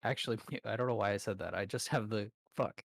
Actually, I don't know why I said that. I just have the fuck.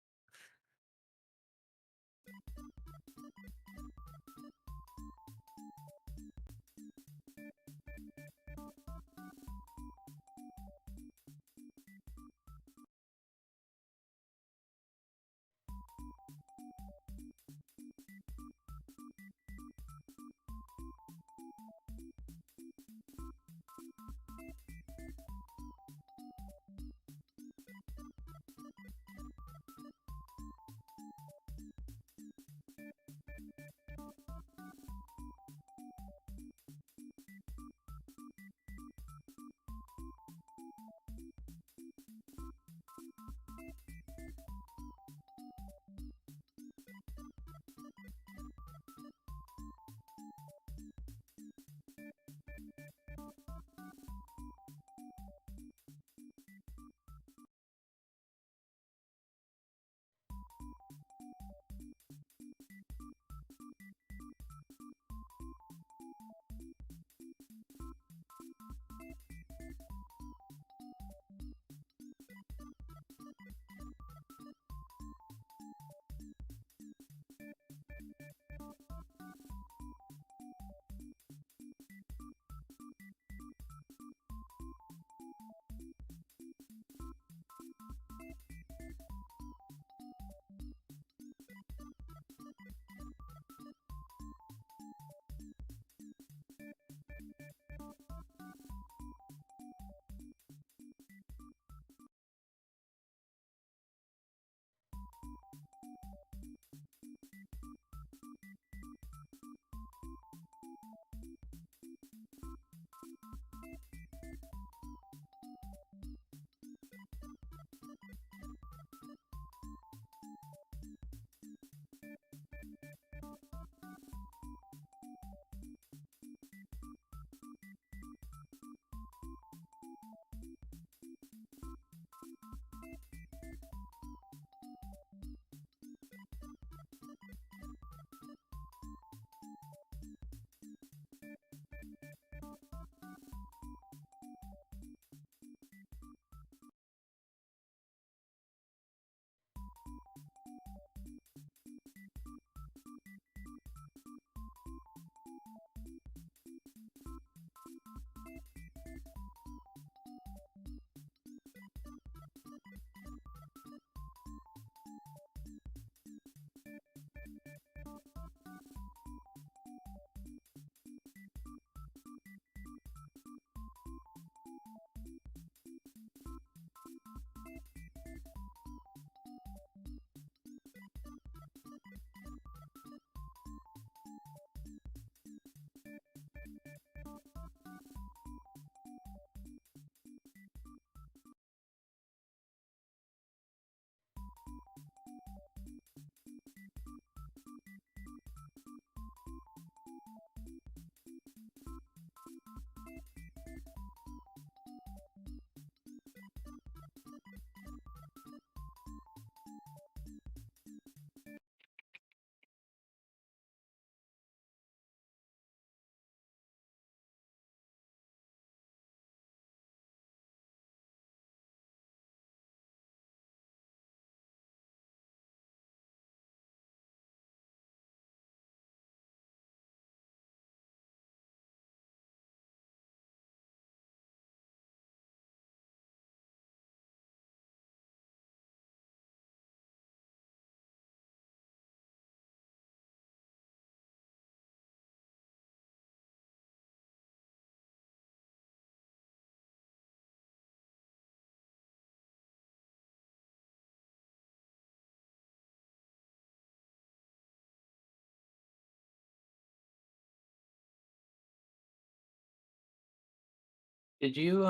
Did you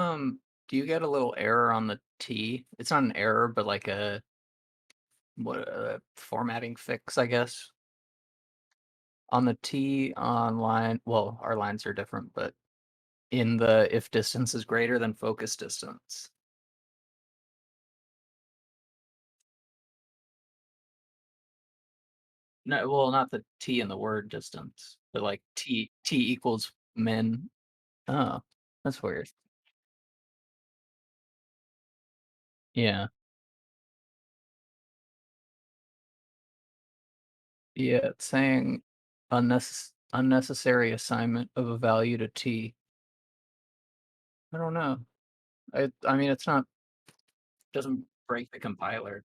do you get a little error on the T? It's not an error, but like a what a formatting fix, I guess. On the T on line, well, our lines are different, but in the if distance is greater than focus distance. No, well, not the T in the word distance, but like T equals min. Oh, that's weird. Yeah. Yeah, it's saying unnecessary assignment of a value to t. I don't know. I mean, it's not doesn't break the compiler.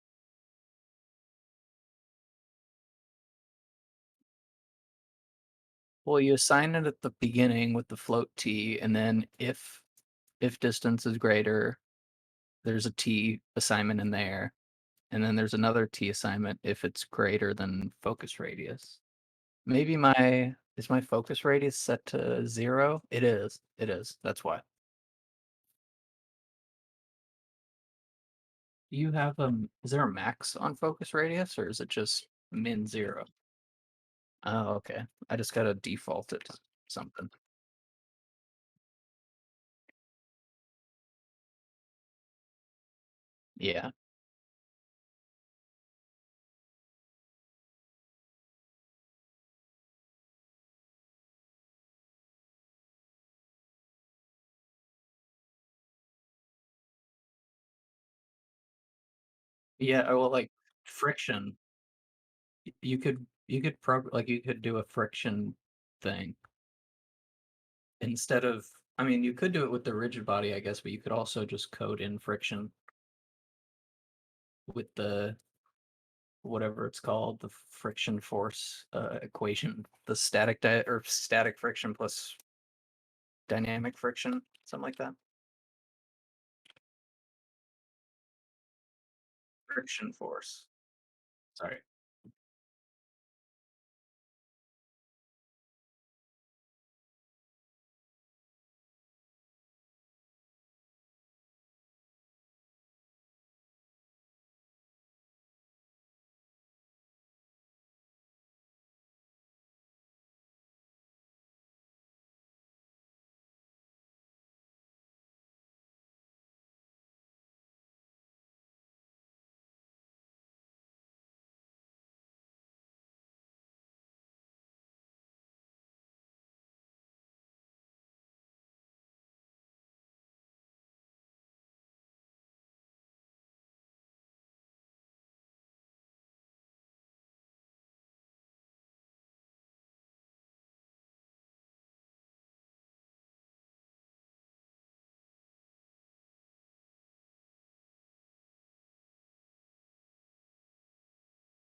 Well, you assign it at the beginning with the float t, and then if distance is greater, there's a t assignment in there, and then there's another t assignment if it's greater than focus radius. Maybe my is my focus radius set to 0? It is. It is. That's why. Do you have is there a max on focus radius or is it just min 0? Oh, okay. I just gotta default it to something. Yeah. Yeah, well, like friction. You could do a friction thing instead of I mean, you could do it with the rigid body, I guess, but you could also just code in friction with the whatever it's called, the friction force equation, the static friction plus dynamic friction, something like that. Friction force. Sorry.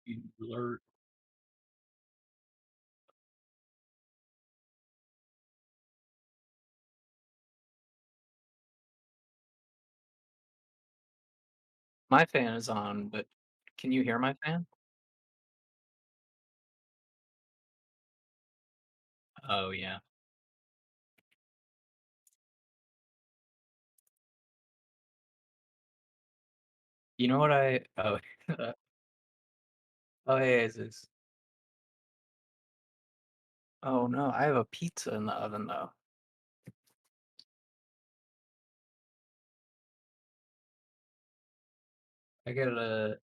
You blur. My fan is on, but can you hear my fan? Oh yeah. You know what I oh oh hey Jesus. Oh no, I have a pizza in the oven though. I gotta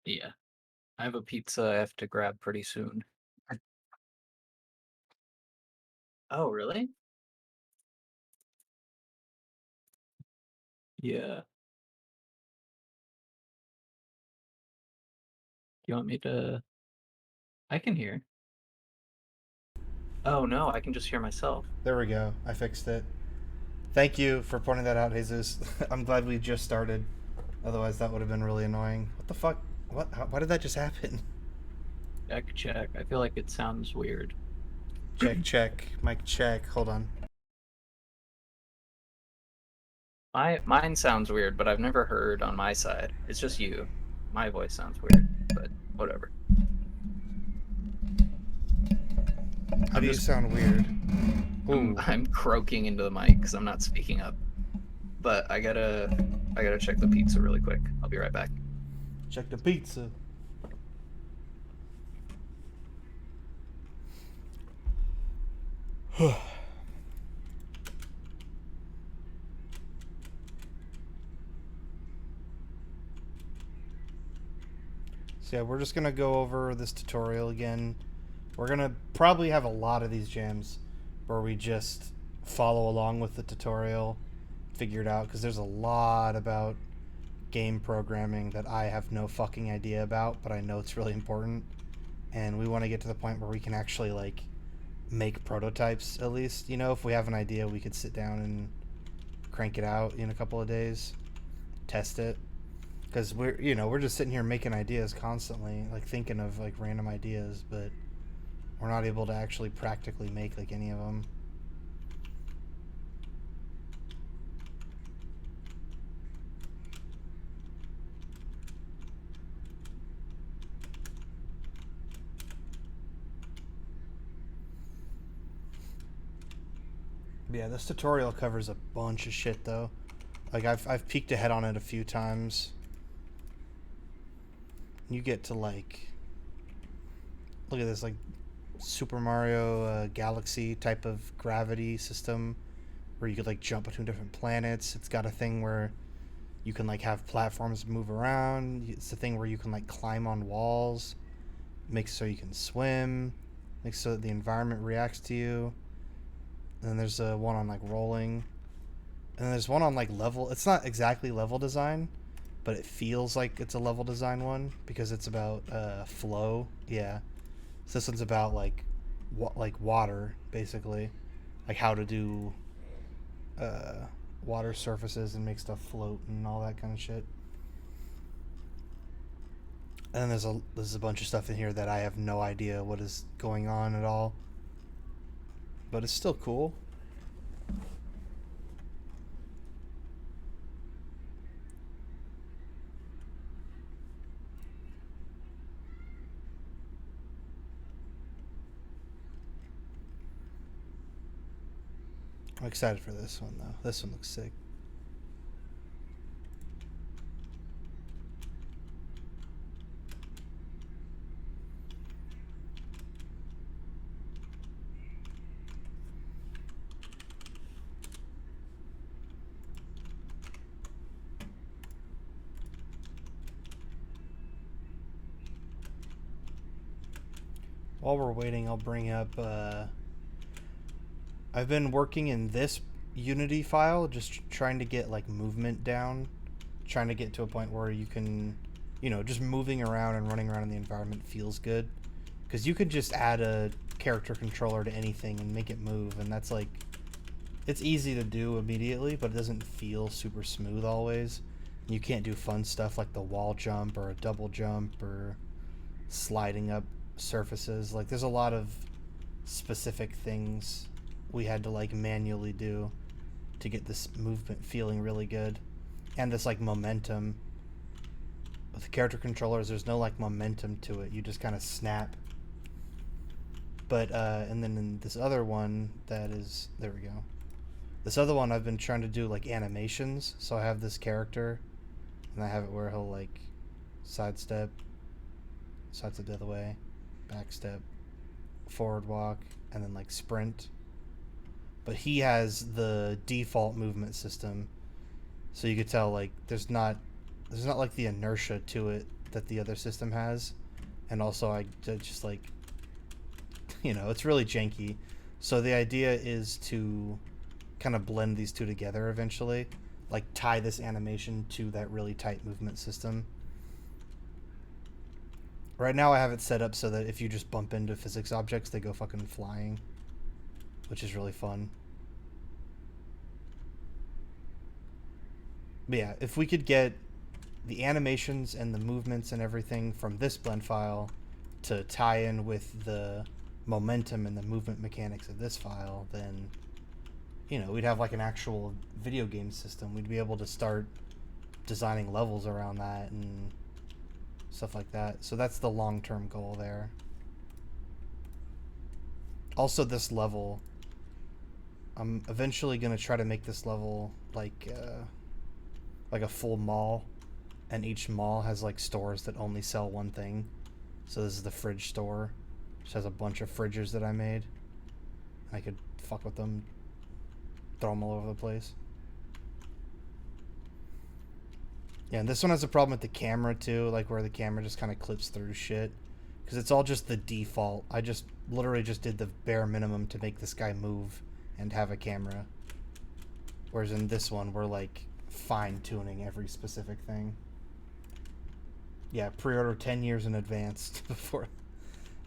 yeah. I have a pizza I have to grab pretty soon. Oh really? Yeah. You want me to I can hear. Oh no, I can just hear myself. There we go. I fixed it. Thank you for pointing that out, Jesus. I'm glad we just started. Otherwise, that would have been really annoying. What the fuck? What? Why did that just happen? Check, check. I feel like it sounds weird. Check, check. Mic check. Hold on. Mine sounds weird, but I've never heard on my side. It's just you. My voice sounds weird, but whatever. How I'm do you just sound weird? I'm Ooh. I'm croaking into the mic because I'm not speaking up. But I gotta check the pizza really quick. I'll be right back. Check the pizza. So yeah, we're just gonna go over this tutorial again. We're gonna probably have a lot of these jams where we just follow along with the tutorial, figure it out because there's a lot about game programming that I have no fucking idea about, but I know it's really important. And we want to get to the point where we can actually like make prototypes at least. You know, if we have an idea, we could sit down and crank it out in a couple of days, test it. Because we're just sitting here making ideas constantly, like thinking of like random ideas, but we're not able to actually practically make like any of them. But yeah, this tutorial covers a bunch of shit though. Like I've peeked ahead on it a few times. You get to like look at this like Super Mario Galaxy type of gravity system where you could like jump between different planets. It's got a thing where you can like have platforms move around. It's a thing where you can like climb on walls. Makes so you can swim. Makes so that the environment reacts to you. And then there's one on like rolling. And then there's one on like level. It's not exactly level design, but it feels like it's a level design one because it's about flow. Yeah. So this one's about like water basically, like how to do water surfaces and make stuff float and all that kind of shit. And then there's a bunch of stuff in here that I have no idea what is going on at all, but it's still cool. I'm excited for this one though. This one looks sick. While we're waiting, I'll bring up. I've been working in this Unity file, just trying to get like movement down, trying to get to a point where you can, just moving around and running around in the environment feels good. Because you could just add a character controller to anything and make it move, and that's like, it's easy to do immediately, but it doesn't feel super smooth always. You can't do fun stuff like the wall jump or a double jump or sliding up surfaces. Like there's a lot of specific things we had to like manually do to get this movement feeling really good, and this like momentum. With the character controllers, there's no like momentum to it. You just kind of snap. But and then in this other one that is, there we go. This other one I've been trying to do like animations. So I have this character and I have it where he'll like sidestep the other way, back step, forward walk, and then like sprint. But he has the default movement system, so you could tell like there's not like the inertia to it that the other system has. And also I just like, it's really janky. So the idea is to kind of blend these two together eventually, like tie this animation to that really tight movement system. Right now I have it set up so that if you just bump into physics objects, they go fucking flying, which is really fun. But yeah, if we could get the animations and the movements and everything from this blend file to tie in with the momentum and the movement mechanics of this file, then we'd have like an actual video game system. We'd be able to start designing levels around that and stuff like that. So that's the long-term goal there. Also, this level, I'm eventually going to try to make this level like a full mall, and each mall has like stores that only sell one thing. So this is the fridge store, which has a bunch of fridges that I made. I could fuck with them, throw them all over the place. Yeah, and this one has a problem with the camera too, like where the camera just kind of clips through shit. Because it's all just the default. I just literally just did the bare minimum to make this guy move and have a camera. Whereas in this one, we're like fine tuning every specific thing. Yeah, pre-order 10 years in advance before.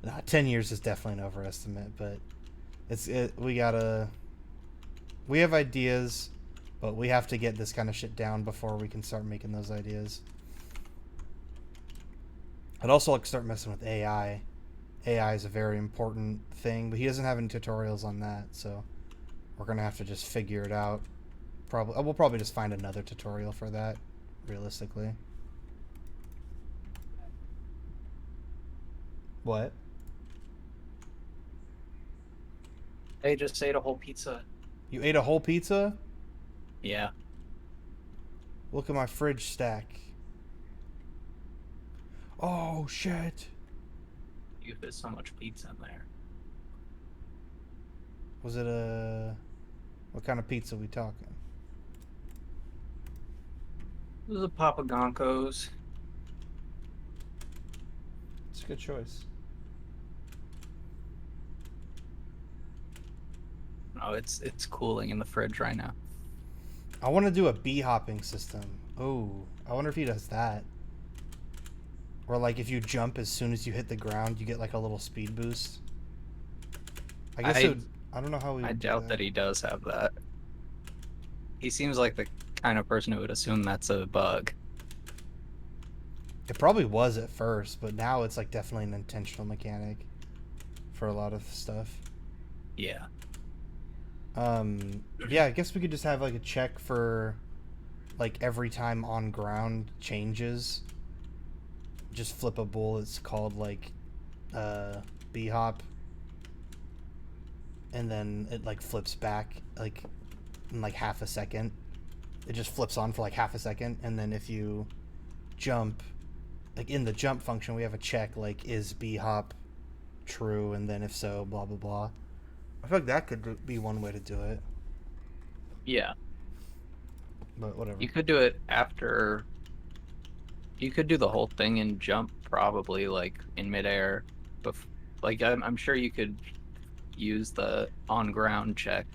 Nah, 10 years is definitely an overestimate, but we have ideas, but we have to get this kind of shit down before we can start making those ideas. I'd also like to start messing with AI. AI is a very important thing, but he doesn't have any tutorials on that, so we're gonna have to just figure it out. We'll probably just find another tutorial for that, realistically. What? They just ate a whole pizza. You ate a whole pizza? Yeah. Look at my fridge stack. Oh shit! You fit so much pizza in there. Was it a? What kind of pizza we talking? This is a Papa Gonco's. It's a good choice. Oh, it's cooling in the fridge right now. I want to do a bee hopping system. Oh, I wonder if he does that. Or like if you jump as soon as you hit the ground, you get like a little speed boost. I guess it I would. I don't know how we I would do doubt that. that he does have that. He seems like the kind of person who would assume that's a bug. It probably was at first, but now it's like definitely an intentional mechanic for a lot of stuff. Yeah. Yeah, I guess we could just have like a check for like every time on ground changes. Just flip a bull. It's called like bee hop, and then it like flips back like in like half a second. It just flips on for like half a second, and then if you jump, like in the jump function, we have a check like is bee hop true, and then if so, blah blah blah. I feel like that could be one way to do it, Yeah. but whatever. You could do it after. You could do the whole thing and jump probably like in midair. Bef like I'm sure you could use the on ground check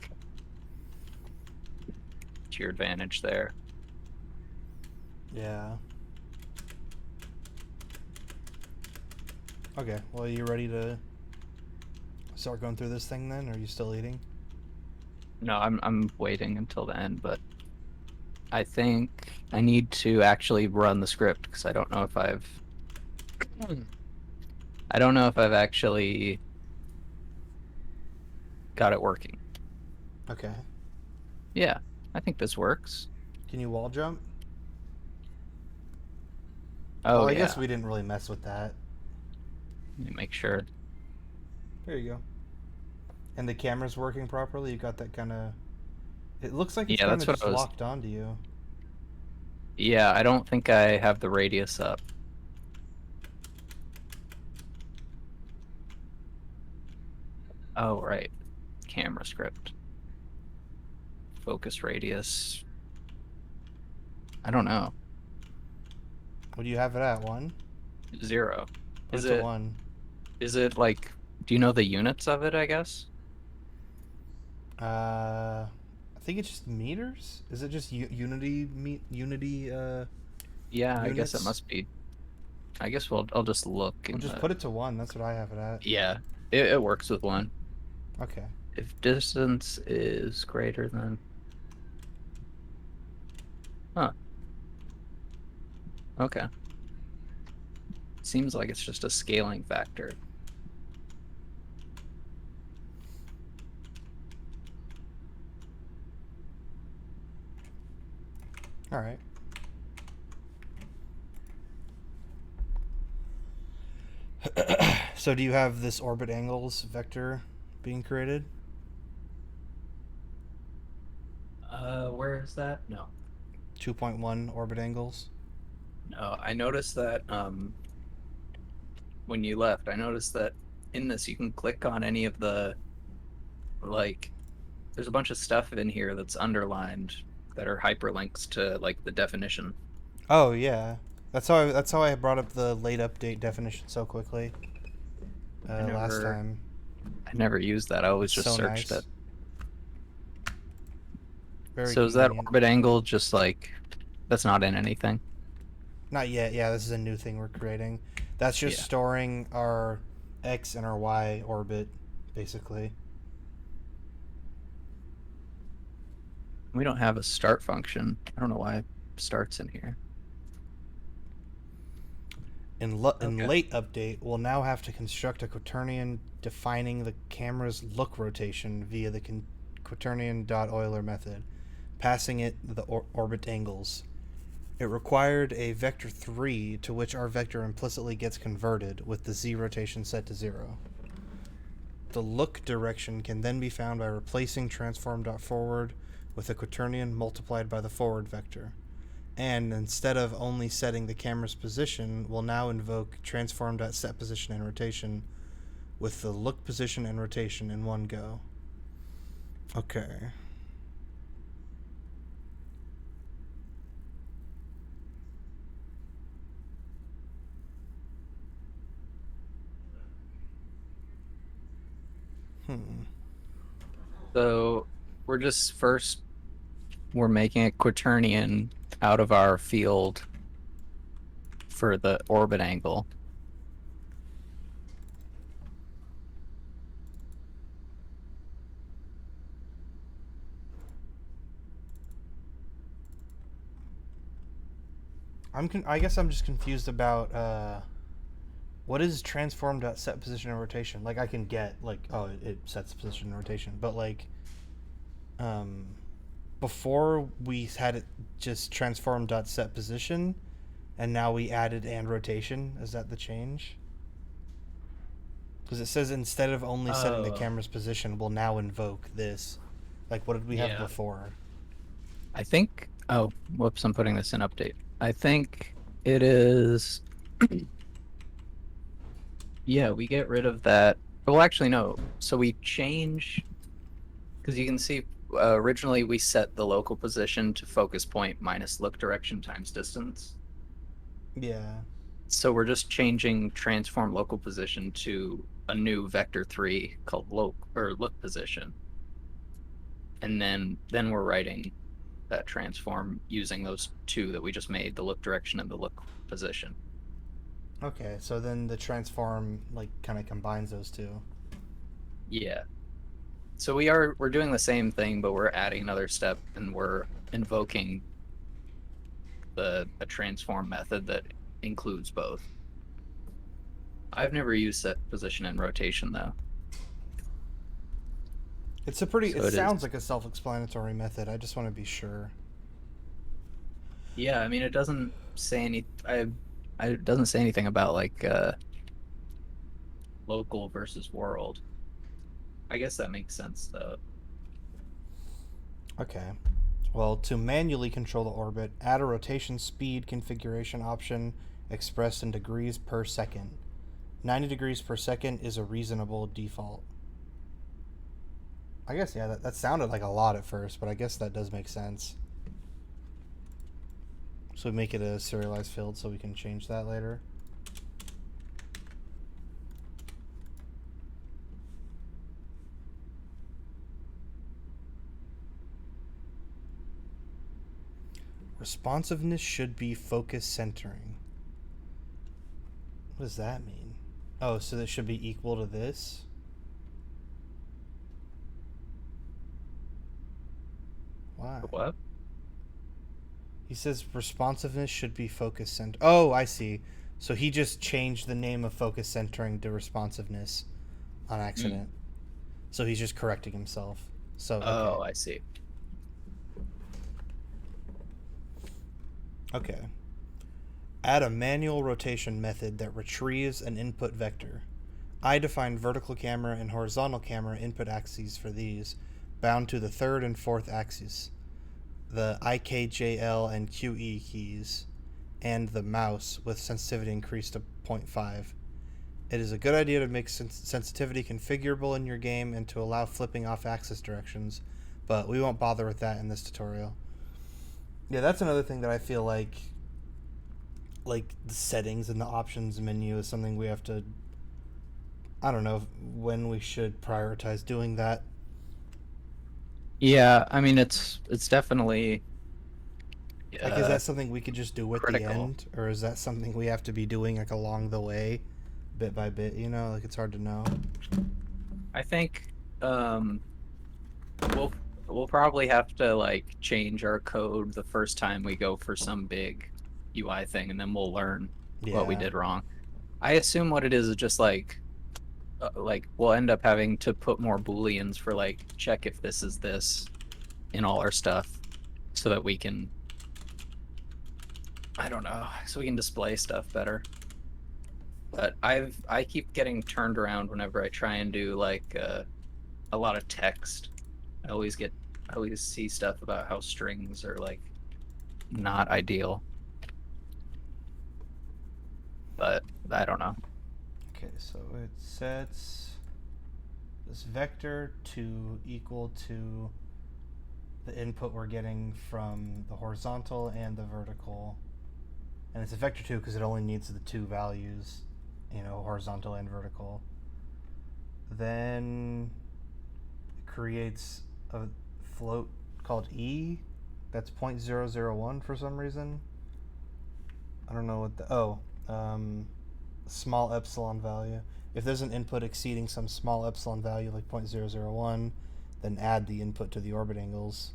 to your advantage there. Yeah. Okay. Well, are you ready to start going through this thing then? Or are you still eating? No, I'm waiting until the end, but I think I need to actually run the script because I don't know if I've actually got it working. Okay. Yeah, I think this works. Can you wall jump? Oh, Oh I guess yeah, we didn't really mess with that. let me make sure. There you go. And the camera's working properly. You got that kind of. It looks like it's Yeah, kind that's of what just I was. locked onto you. Yeah, I don't think I have the radius up. Oh right, camera script, focus radius. I don't know. What do you have it at? One? 0. Put Is it to it? one. Is it like? Do you know the units of it? I guess. I think it's just meters. Is it just unity Yeah, I guess it units? must be. I guess I'll just look We'll in just the. put it to one. That's what I have it at. Yeah, it works with one. Okay. If distance is greater than. Huh. Okay. Seems like it's just a scaling factor. All right. So do you have this orbit angles vector being created? Where is that? No. 2.1 orbit angles. No, I noticed that when you left, I noticed that in this you can click on any of the like there's a bunch of stuff in here that's underlined that are hyperlinks to like the definition. Oh yeah. That's how I brought up the late update definition so quickly I last never time. I never used that. I always It's just so searched it. nice. Very So is that convenient. orbit angle just like that's not in anything? Not yet. Yeah, this is a new thing we're creating. That's just Yeah. storing our X and our Y orbit, basically. We don't have a start function. I don't know why start's in here. In Okay. late update, we'll now have to construct a quaternion defining the camera's look rotation via the quaternion dot Euler method, passing it the orbit angles. It required a vector 3 to which our vector implicitly gets converted with the z rotation set to 0. The look direction can then be found by replacing transform.forward with a quaternion multiplied by the forward vector. And instead of only setting the camera's position, we'll now invoke transform.setPosition and rotation with the look position and rotation in one go. Okay. Hmm. So we're just first we're making a quaternion out of our field for the orbit angle. I guess I'm just confused about what is transform.setPosition and rotation. Like I can get like it sets position and rotation, but like um before we had it just transform.setPosition, and now we added and rotation. Is that the change? Because it says instead of only setting the Oh, camera's position, we'll now invoke this. Like, what did we have yeah. before? I think, oh, whoops, I'm putting this in update. I think it is, yeah, we get rid of that. Well, actually, no. So we change, because you can see originally we set the local position to focus point minus look direction times distance. Yeah. So we're just changing transform local position to a new vector 3 called look position. And then we're writing that transform using those two that we just made, the look direction and the look position. Okay, so then the transform like kind of combines those two. Yeah. So we're doing the same thing, but we're adding another step and we're invoking the a transform method that includes both. I've never used set position and rotation though. It's a pretty. It So it is. sounds like a self-explanatory method. I just want to be sure. Yeah, I mean it doesn't say I it doesn't say anything about like local versus world. I guess that makes sense though. Okay. Well, to manually control the orbit, add a rotation speed configuration option expressed in degrees per second. 90 degrees per second is a reasonable default. I guess, yeah, that sounded like a lot at first, but I guess that does make sense. So we make it a serialized field so we can change that later. Responsiveness should be focus centering. What does that mean? Oh, so that should be equal to this? Why? What? He says responsiveness should be focus center. Oh, I see. So he just changed the name of focus centering to responsiveness on Mm. accident. So he's just correcting himself. So, okay. Oh, I see. Okay. Add a manual rotation method that retrieves an input vector. I define vertical camera and horizontal camera input axes for these, bound to the third and fourth axes, the IKJL and QE keys, and the mouse with sensitivity increased to 0.5. It is a good idea to make sensitivity configurable in your game and to allow flipping off axis directions, but we won't bother with that in this tutorial. Yeah, that's another thing that I feel like the settings and the options menu is something we have to, I don't know when we should prioritize doing that. Yeah, I mean it's definitely Like, is uh that something we could just do at the critical. end, or is that something we have to be doing like along the way, bit by bit? You know, like it's hard to know. I think um we'll we'll probably have to like change our code the first time we go for some big UI thing, and then we'll learn what we Yeah. did wrong. I assume what it is just like we'll end up having to put more booleans for like check if this is this in all our stuff so that we can, I don't know, so we can display stuff better. But I keep getting turned around whenever I try and do like a lot of text. I always get I always see stuff about how strings are like not ideal, but I don't know. Okay, so it sets this vector to equal to the input we're getting from the horizontal and the vertical. And it's a vector 2 because it only needs the two values, you know, horizontal and vertical. Then it creates a float called E that's 0.001 for some reason. I don't know what the. Oh, small epsilon value. If there's an input exceeding some small epsilon value like 0.001, then add the input to the orbit angles.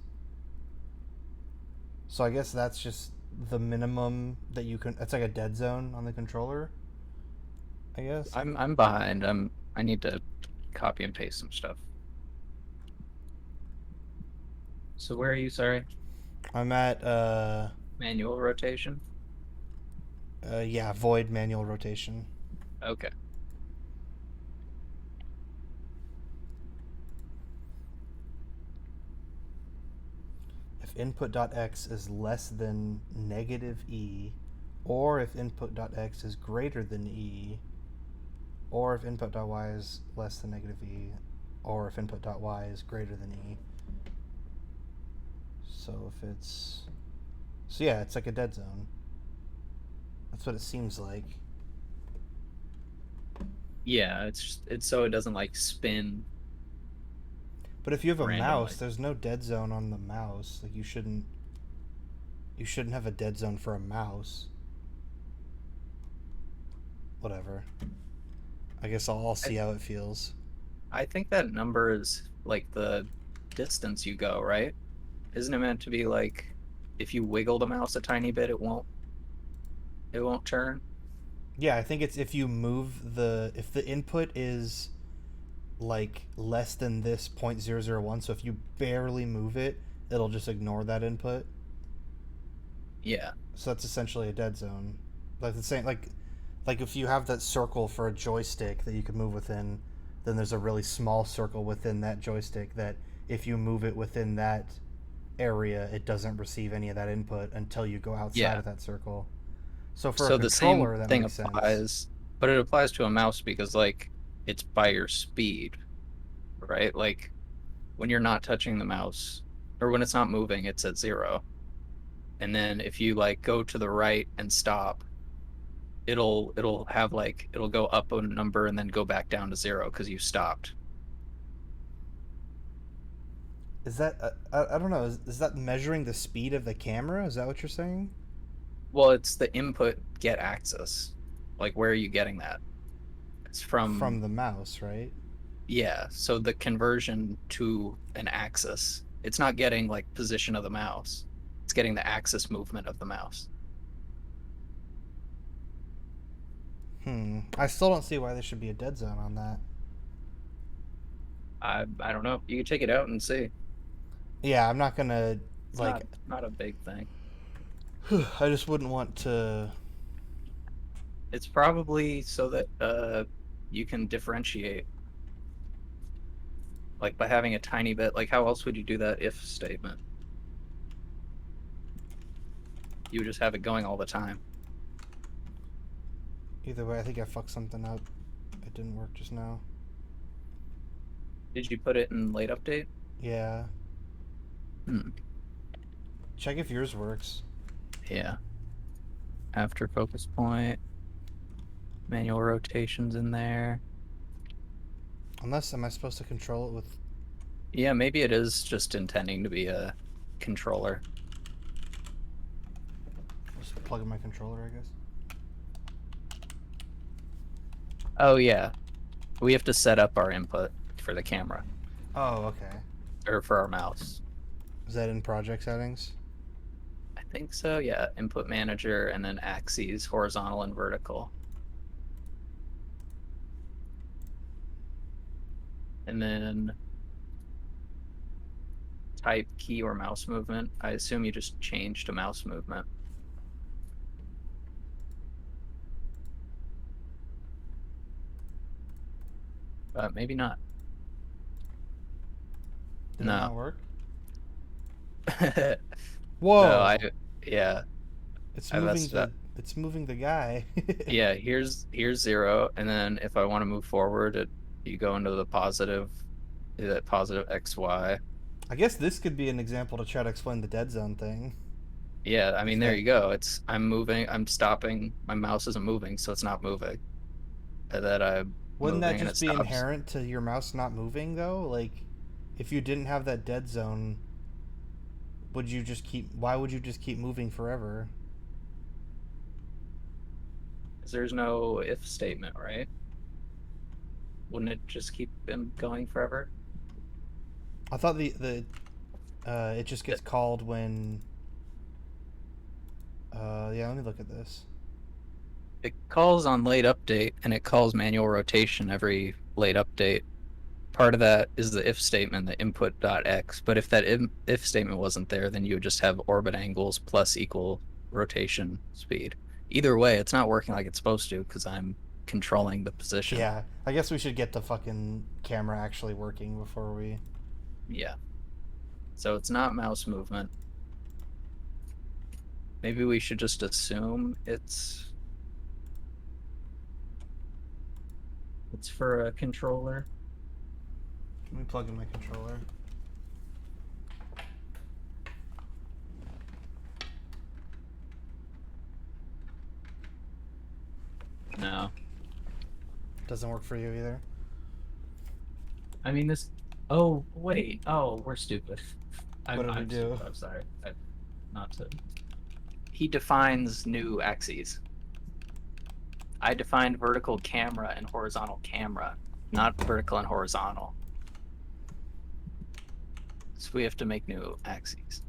So I guess that's just the minimum that you can. It's like a dead zone on the controller, I guess. I'm behind. I need to copy and paste some stuff. So where are you? Sorry, I'm at manual rotation. yeah, void manual rotation. Okay. If input.x is less than negative e, or if input.x is greater than e, or if input.y is less than negative e, or if input.y is greater than e. So if it's. So yeah, it's like a dead zone. That's what it seems like. Yeah, it's so it doesn't like spin But if you have a mouse, randomly. there's no dead zone on the mouse. Like you shouldn't have a dead zone for a mouse. Whatever. I guess I'll I see how it feels. I think that number is like the distance you go, right? Isn't it meant to be like if you wiggle the mouse a tiny bit, it won't turn? Yeah, I think it's if you move if the input is like less than this 0.001, so if you barely move it, it'll just ignore that input. Yeah. So that's essentially a dead zone. Like the same like if you have that circle for a joystick that you can move within, then there's a really small circle within that joystick that if you move it within that area, it doesn't receive any of that input until you go outside Yeah. of that circle. So for a So the same controller, that thing makes sense. applies, but it applies to a mouse because like it's by your speed, right? Like when you're not touching the mouse or when it's not moving, it's at zero. And then if you like go to the right and stop, it'll have like it'll go up a number and then go back down to zero because you stopped. Is that I don't know? Is that measuring the speed of the camera? Is that what you're saying? Well, it's the input get axis. Like where are you getting that? It's From from, the mouse, right? yeah, so the conversion to an axis. It's not getting like position of the mouse. It's getting the axis movement of the mouse. I still don't see why there should be a dead zone on that. I don't know. You can take it out and see. Yeah, I'm not gonna It's like. not a big thing. I just wouldn't want to. It's probably so that you can differentiate like by having a tiny bit. Like how else would you do that if statement? You would just have it going all the time. Either way, I think I fucked something up. It didn't work just now. Did you put it in late update? Yeah. Hmm. Check if yours works. Yeah. After focus point, manual rotations in there. Unless, am I supposed to control it with Yeah, maybe it is just intending to be a controller. Just plug in my controller, I guess. Oh yeah, we have to set up our input for the camera Oh, okay. or for our mouse. Is that in project settings? I think so, yeah. Input manager and then axes, horizontal and vertical. And then type key or mouse movement. I assume you just change to mouse movement. But maybe not. Did it No. not work? No, Whoa! yeah, It's I moving messed the up. it's moving the guy. Yeah, here's 0, and then if I want to move forward, you go into the positive XY. I guess this could be an example to try to explain the dead zone thing. Yeah, I If mean there that you go. I'm moving, I'm stopping, my mouse isn't moving, so it's not moving. And then I'm wouldn't that moving and it just be stops. inherent to your mouse not moving though? Like if you didn't have that dead zone, would you just keep why would you just keep moving forever? 'Cause there's no if statement, right? Wouldn't it just keep them going forever? I thought the it just gets It, called when yeah, let me look at this. it calls on late update and it calls manual rotation every late update. Part of that is the if statement, the input.x. But if that if statement wasn't there, then you would just have orbit angles plus equal rotation speed. Either way, it's not working like it's supposed to because I'm controlling the position. Yeah, I guess we should get the fucking camera actually working before we. Yeah. So it's not mouse movement. Maybe we should just assume it's for a controller. Let me plug in my controller. No. Doesn't work for you either. I mean this. Oh, wait. Oh, we're stupid. What did we I'm do? stupid. I'm sorry. Not to. He defines new axes. I defined vertical camera and horizontal camera, not vertical and horizontal. So we have to make new axes.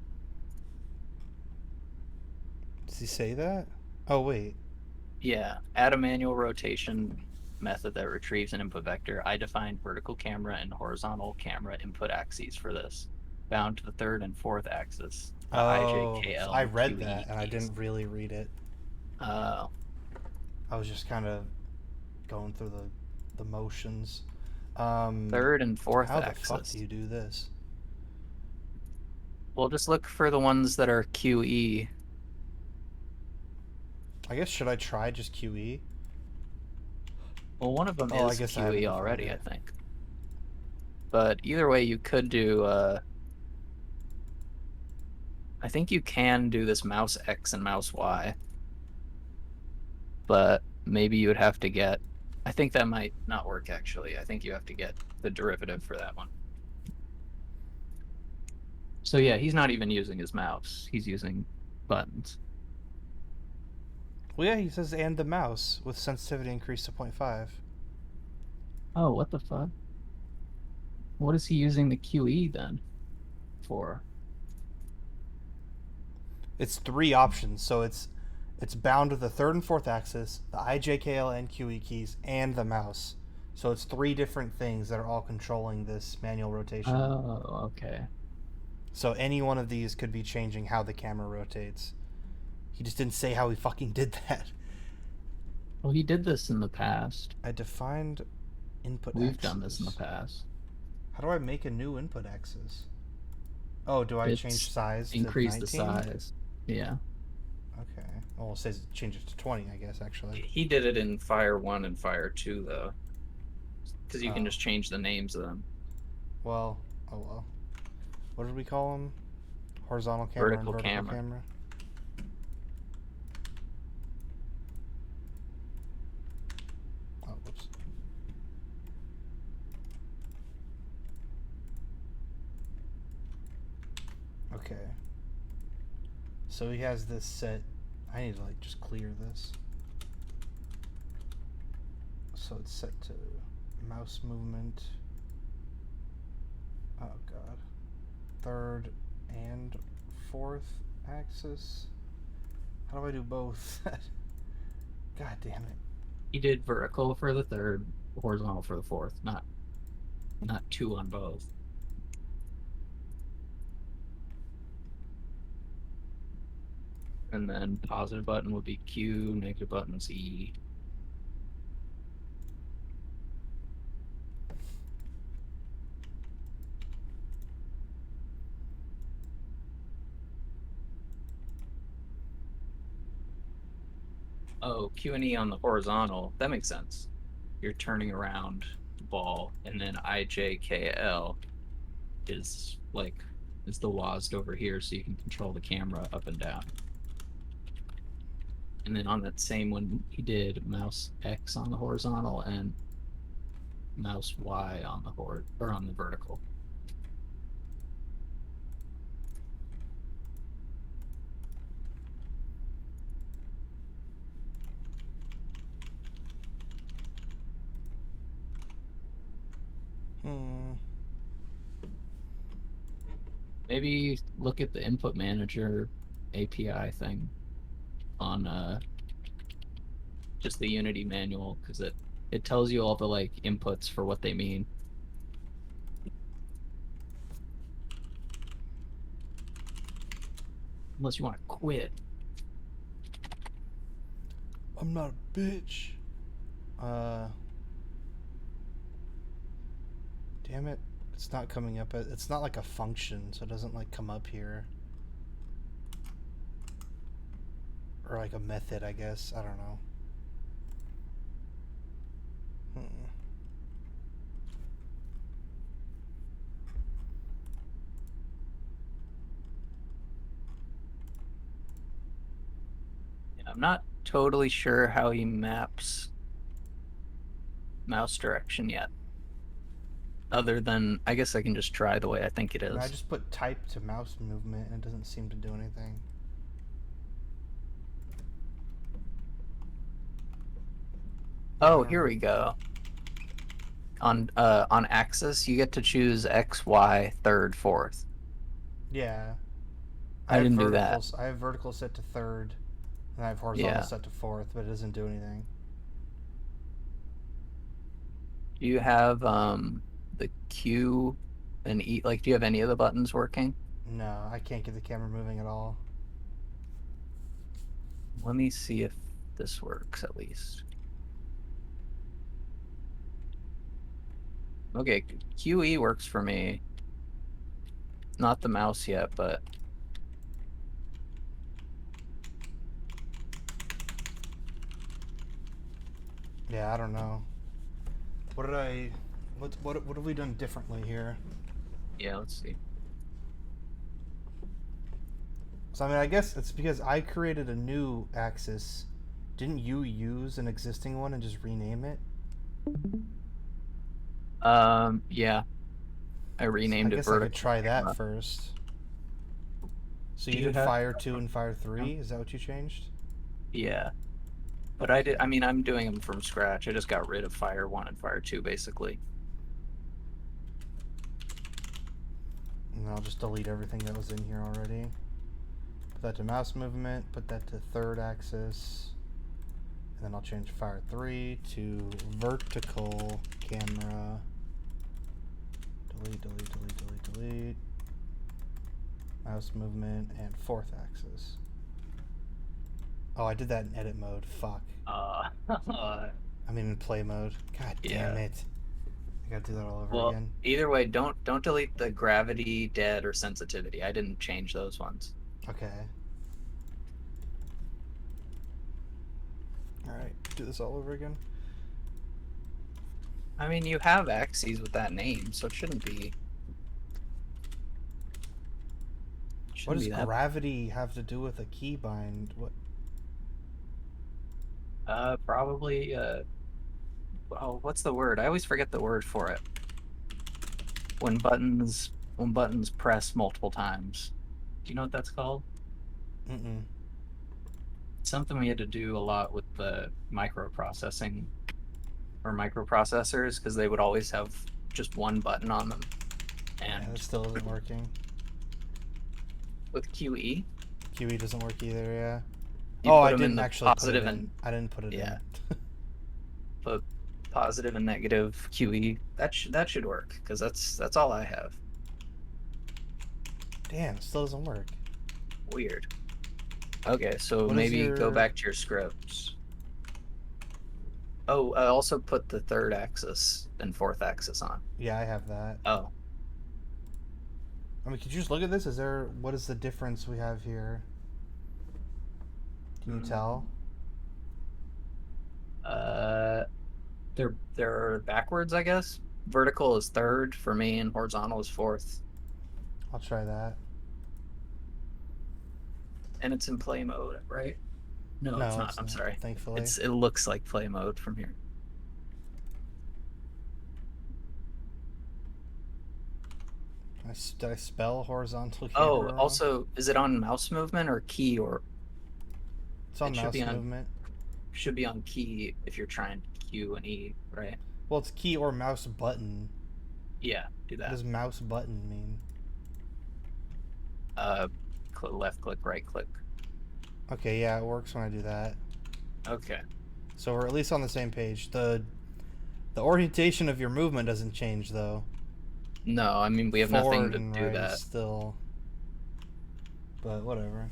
Does he say that? Oh wait. Yeah, add a manual rotation method that retrieves an input vector. I defined vertical camera and horizontal camera input axes for this, bound to the third and fourth axis, the I, J, Oh, K, so L, I and read Q, that E and I keys. didn't really read it. Uh, I was just kind of going through the motions. Third and fourth How the fuck do axis. you do this? We'll just look for the ones that are QE. I guess should I try just QE? Well, one of them Oh, I is guess I haven't QE defined already, I it. think. But either way, you could do I think you can do this mouse X and mouse Y, but maybe you would have to get, I think that might not work actually. I think you have to get the derivative for that one. So yeah, he's not even using his mouse. He's using buttons. Well, yeah, he says and the mouse with sensitivity increased to 0.5. Oh, what the fuck? What is he using the QE then for? It's three options, so it's bound to the third and fourth axis, the I, J, K, L, and QE keys, and the mouse. So it's three different things that are all controlling this manual rotation. Oh, okay. So any one of these could be changing how the camera rotates. He just didn't say how he fucking did that. Well, he did this in the past. I defined input We've done this in the axes. past. How do I make a new input axis? Oh, do I change It's size to increase the 19? size. Yeah. Okay. Well, it says change it to 20, I guess, actually. He did it in Fire 1 and Fire 2 though, because you can Oh. just change the names of them. Well, oh well. What did we call them? Horizontal camera and Vertical vertical camera. camera? Oh, whoops. So he has this set. I need to like just clear this. So it's set to mouse movement. Oh god. Third and fourth axis. How do I do both? God damn it. You did vertical for the third, horizontal for the fourth, not two on both. And then positive button would be Q, negative button's E. Oh, Q and E on the horizontal. That makes sense. You're turning around the ball, and then IJKL is like is the WASD over here, so you can control the camera up and down. And then on that same one, he did mouse X on the horizontal and mouse Y on the or on the vertical. Hmm. Maybe look at the input manager API thing on just the Unity manual because it tells you all the like inputs for what they mean. Unless you want to quit. I'm not a bitch. Uh. Damn it. It's not coming up. It's not like a function, so it doesn't like come up here. Or like a method, I guess. I don't know. Hmm. I'm not totally sure how he maps mouse direction yet. Other than, I guess I can just try the way I think it I mean, I is. just put type to mouse movement and it doesn't seem to do anything. Yeah, I Oh, don't here know. we go. On axis, you get to choose X, Y, third, fourth. Yeah. I I have didn't do that. verticals. I have vertical set to third, and I have horizontal Yeah. set to fourth, but it doesn't do anything. Do you have the Q and E? Like, do you have any of the buttons working? No, I can't get the camera moving at all. Let me see if this works at least. Okay, QE works for me. Not the mouse yet, but Yeah, I don't know. What did I? What have we done differently here? yeah, let's see. So I mean, I guess it's because I created a new axis. Didn't you use an existing one and just rename it? Yeah, I So I renamed it guess I could vertical try that camera. first. So Do you you did have? Fire 2 and Fire 3? Is that what you changed? Yeah, but I did. Okay. I mean, I'm doing them from scratch. I just got rid of Fire 1 and Fire 2, basically. And I'll just delete everything that was in here already. Put that to mouse movement, put that to third axis, and then I'll change Fire 3 to vertical camera. Delete, delete, delete, delete, delete. Mouse movement and fourth axis. Oh, I did that in edit mode. Fuck. Uh, I mean in play mode. God damn yeah. it. I gotta do that all over Well, again. either way, don't delete the gravity, dead, or sensitivity. I didn't change those ones. Okay. Alright, do this all over again. I mean, you have axes with that name, so it What shouldn't does be that. gravity have to do with a keybind? What? Probably. Oh, what's the word? I always forget the word for it. When buttons press multiple times. Do you know what that's called? Mm-mm. Something we had to do a lot with the microprocessing or microprocessors because they would always have just one button on them. Yeah, that And still isn't working. with QE, QE doesn't work either, yeah. you Oh, put I them in didn't the actually put it positive in. and I didn't put it in. yeah, put positive and negative QE. That should work because that's all I have. Damn, it still doesn't work. Weird. Okay, so What is maybe go your... back to your scripts. Oh, I also put the third axis and fourth axis on. Yeah, I have that. Oh, I mean, could you just look at this? Is there... What is the difference we have here? Can you tell? mm, uh, they're backwards, I guess. Vertical is third for me, and horizontal is fourth. I'll try that. And it's in play mode, right? No, it's No, not. it's I'm not, sorry. thankfully. It looks like play mode from here. Did I spell horizontal Oh, camera wrong? also, is it on mouse movement or key or It's on it mouse movement. should be on key if you're trying Q and E, right? Well, it's key or mouse button. Yeah, do What that. does mouse button mean? Uh, left click, right click. Okay, yeah, it works when I do that. Okay. So we're at least on the same page. The orientation of your movement doesn't change though. No, I mean we have nothing Forward to and do right is that. still, but whatever.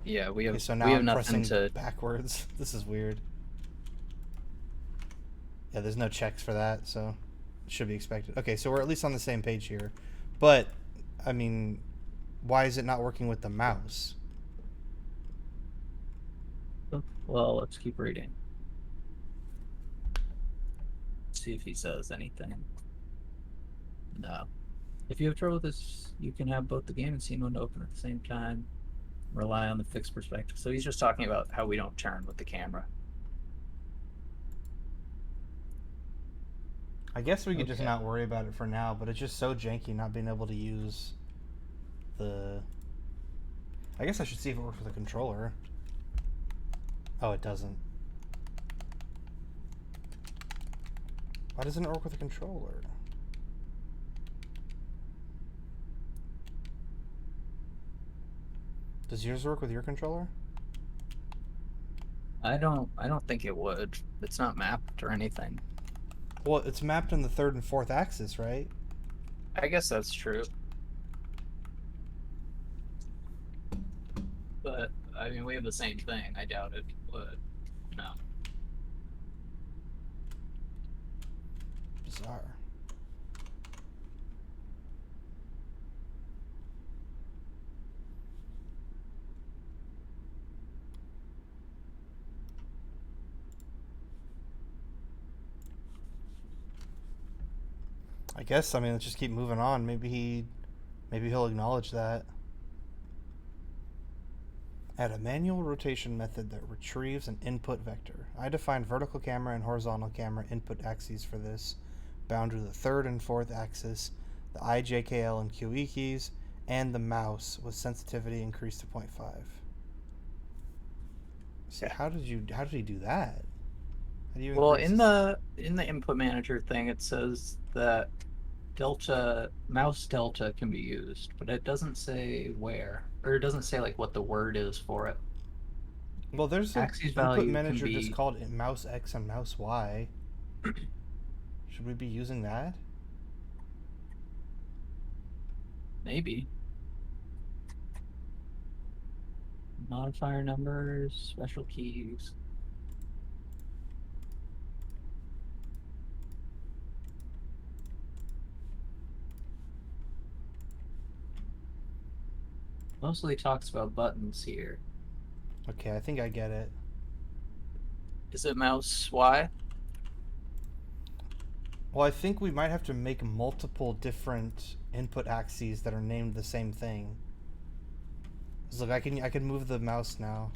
Yeah, Okay, so we now have I'm nothing pressing to. backwards. This is weird. Yeah, there's no checks for that, so it should be expected. Okay, so we're at least on the same page here. But, I mean, why is it not working with the mouse? Well, let's keep reading. See if he says anything. No. If you have trouble with this, you can have both the game and scene window open at the same time. Rely on the fixed perspective. So he's just talking about how we don't turn with the camera. I guess we could just Okay. not worry about it for now, but it's just so janky not being able to use the... I guess I should see if it works with a controller. Oh, it doesn't. Why doesn't it work with a controller? Does yours work with your controller? I don't think it would. It's not mapped or anything. Well, it's mapped in the third and fourth axis, right? I guess that's true. But I mean we have the same thing. I doubt it would. No. Bizarre. I guess, I mean, let's just keep moving on. Maybe he'll acknowledge that. Add a manual rotation method that retrieves an input vector. I defined vertical camera and horizontal camera input axes for this, bound to the third and fourth axis, the I, J, K, L, and Q, E keys, and the mouse with sensitivity increased to 0.5. So Yeah. how did he do that? How do you Well, increase this? in the input manager thing, it says that delta mouse delta can be used, but it doesn't say where, or it doesn't say like what the word is for it. Well, there's a Axis input value can manager just be called mouse X and mouse Y. Should we be using that? maybe modifier numbers, special keys. Mostly talks about buttons here. Okay, I think I get it. Is it mouse Y? Well, I think we might have to make multiple different input axes that are named the same thing. 'Cause look, I can move the mouse now.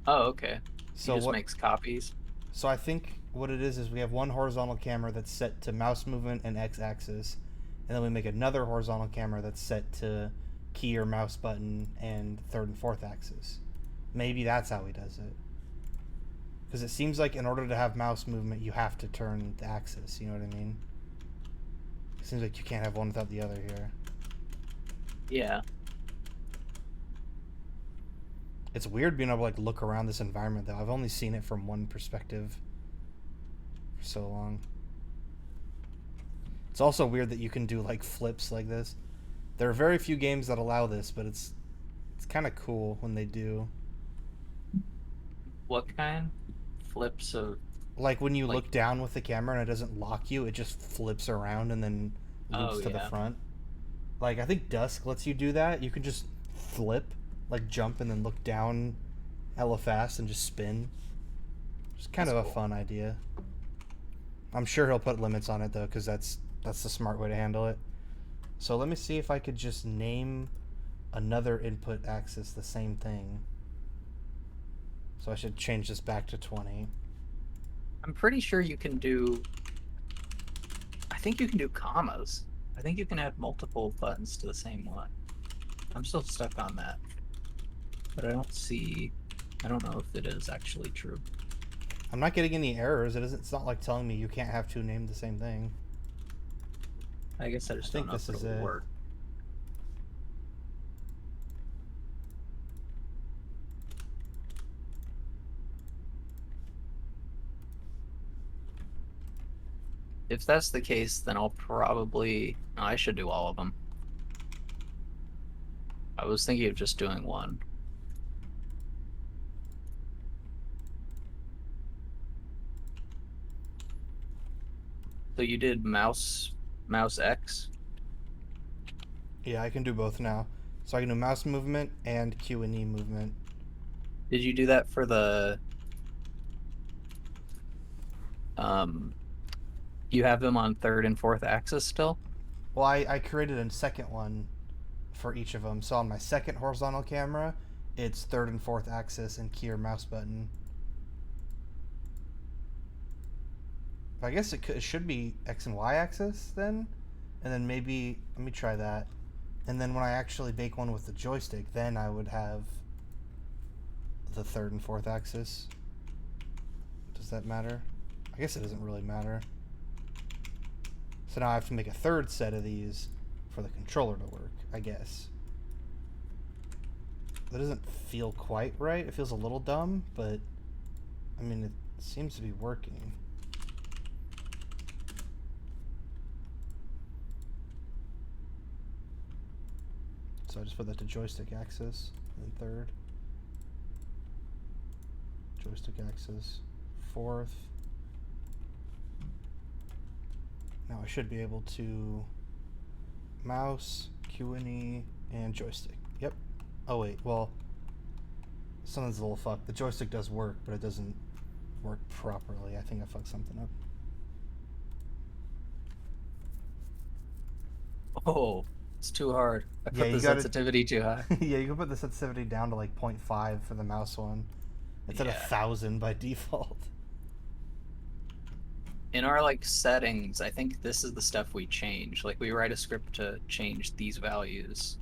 Oh, okay. He So just what? makes copies. So I think what it is we have one horizontal camera that's set to mouse movement and X axis, and then we make another horizontal camera that's set to key or mouse button and third and fourth axis. Maybe that's how he does it. Because it seems like in order to have mouse movement, you have to turn the axis. You know what I mean? It seems like you can't have one without the other here. Yeah. It's weird being able to like look around this environment though. I've only seen it from one perspective for so long. It's also weird that you can do like flips like this. There are very few games that allow this, but it's kind of cool when they do. What kind? Flips of Like when you like, look down with the camera and it doesn't lock you, it just flips around and then oh loops to the yeah, front. Like I think Dusk lets you do that. You can just flip, like jump and then look down hella fast and just spin. It's kind that's of a cool. fun idea. I'm sure he'll put limits on it though, because that's the smart way to handle it. So let me see if I could just name another input axis the same thing. So I should change this back to 20. I'm pretty sure you can do. I think you can do commas. I think you can add multiple buttons to the same one. I'm still stuck on that, but I don't see. I don't know if it is actually true. I'm not getting any errors. It's not like telling me you can't have two named the same thing. I guess I I just don't think know this if is it'll it. work. If that's the case, then I'll probably. No, I should do all of them. I was thinking of just doing one. So you did mouse X. Yeah, I can do both now. So I can do mouse movement and Q and E movement. Did you do that for the um you have them on third and fourth axis still? Well, I created a second one for each of them. So on my second horizontal camera, it's third and fourth axis and key or mouse button. I guess it should be X and Y axis then, and then maybe let me try that. And then when I actually make one with the joystick, then I would have the third and fourth axis. Does that matter? I guess it doesn't really matter. So now I have to make a third set of these for the controller to work, I guess. That doesn't feel quite right. It feels a little dumb, but I mean, it seems to be working. So I just put that to joystick axis and third. Joystick axis, fourth. Now I should be able to mouse, Q and E, and joystick. Yep. Oh wait, well, something's a little fucked. The joystick does work, but it doesn't work properly. I think I fucked something up. Oh, it's too hard. I Yeah, put you the got it. sensitivity too high. Yeah, you can put the sensitivity down to like 0.5 for the mouse one. It's at Yeah. 1,000 by default. In our like settings, I think this is the stuff we change. Like we write a script to change these values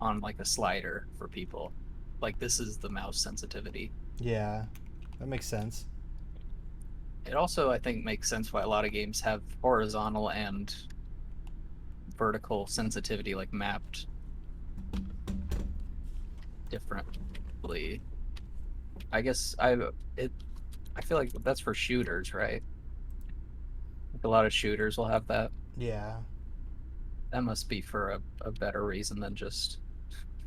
on like a slider for people. Like this is the mouse sensitivity. Yeah, that makes sense. It also, I think, makes sense why a lot of games have horizontal and vertical sensitivity like mapped differently. I guess it I feel like that's for shooters, right? Like a lot of shooters will have that. Yeah. That must be for a better reason than just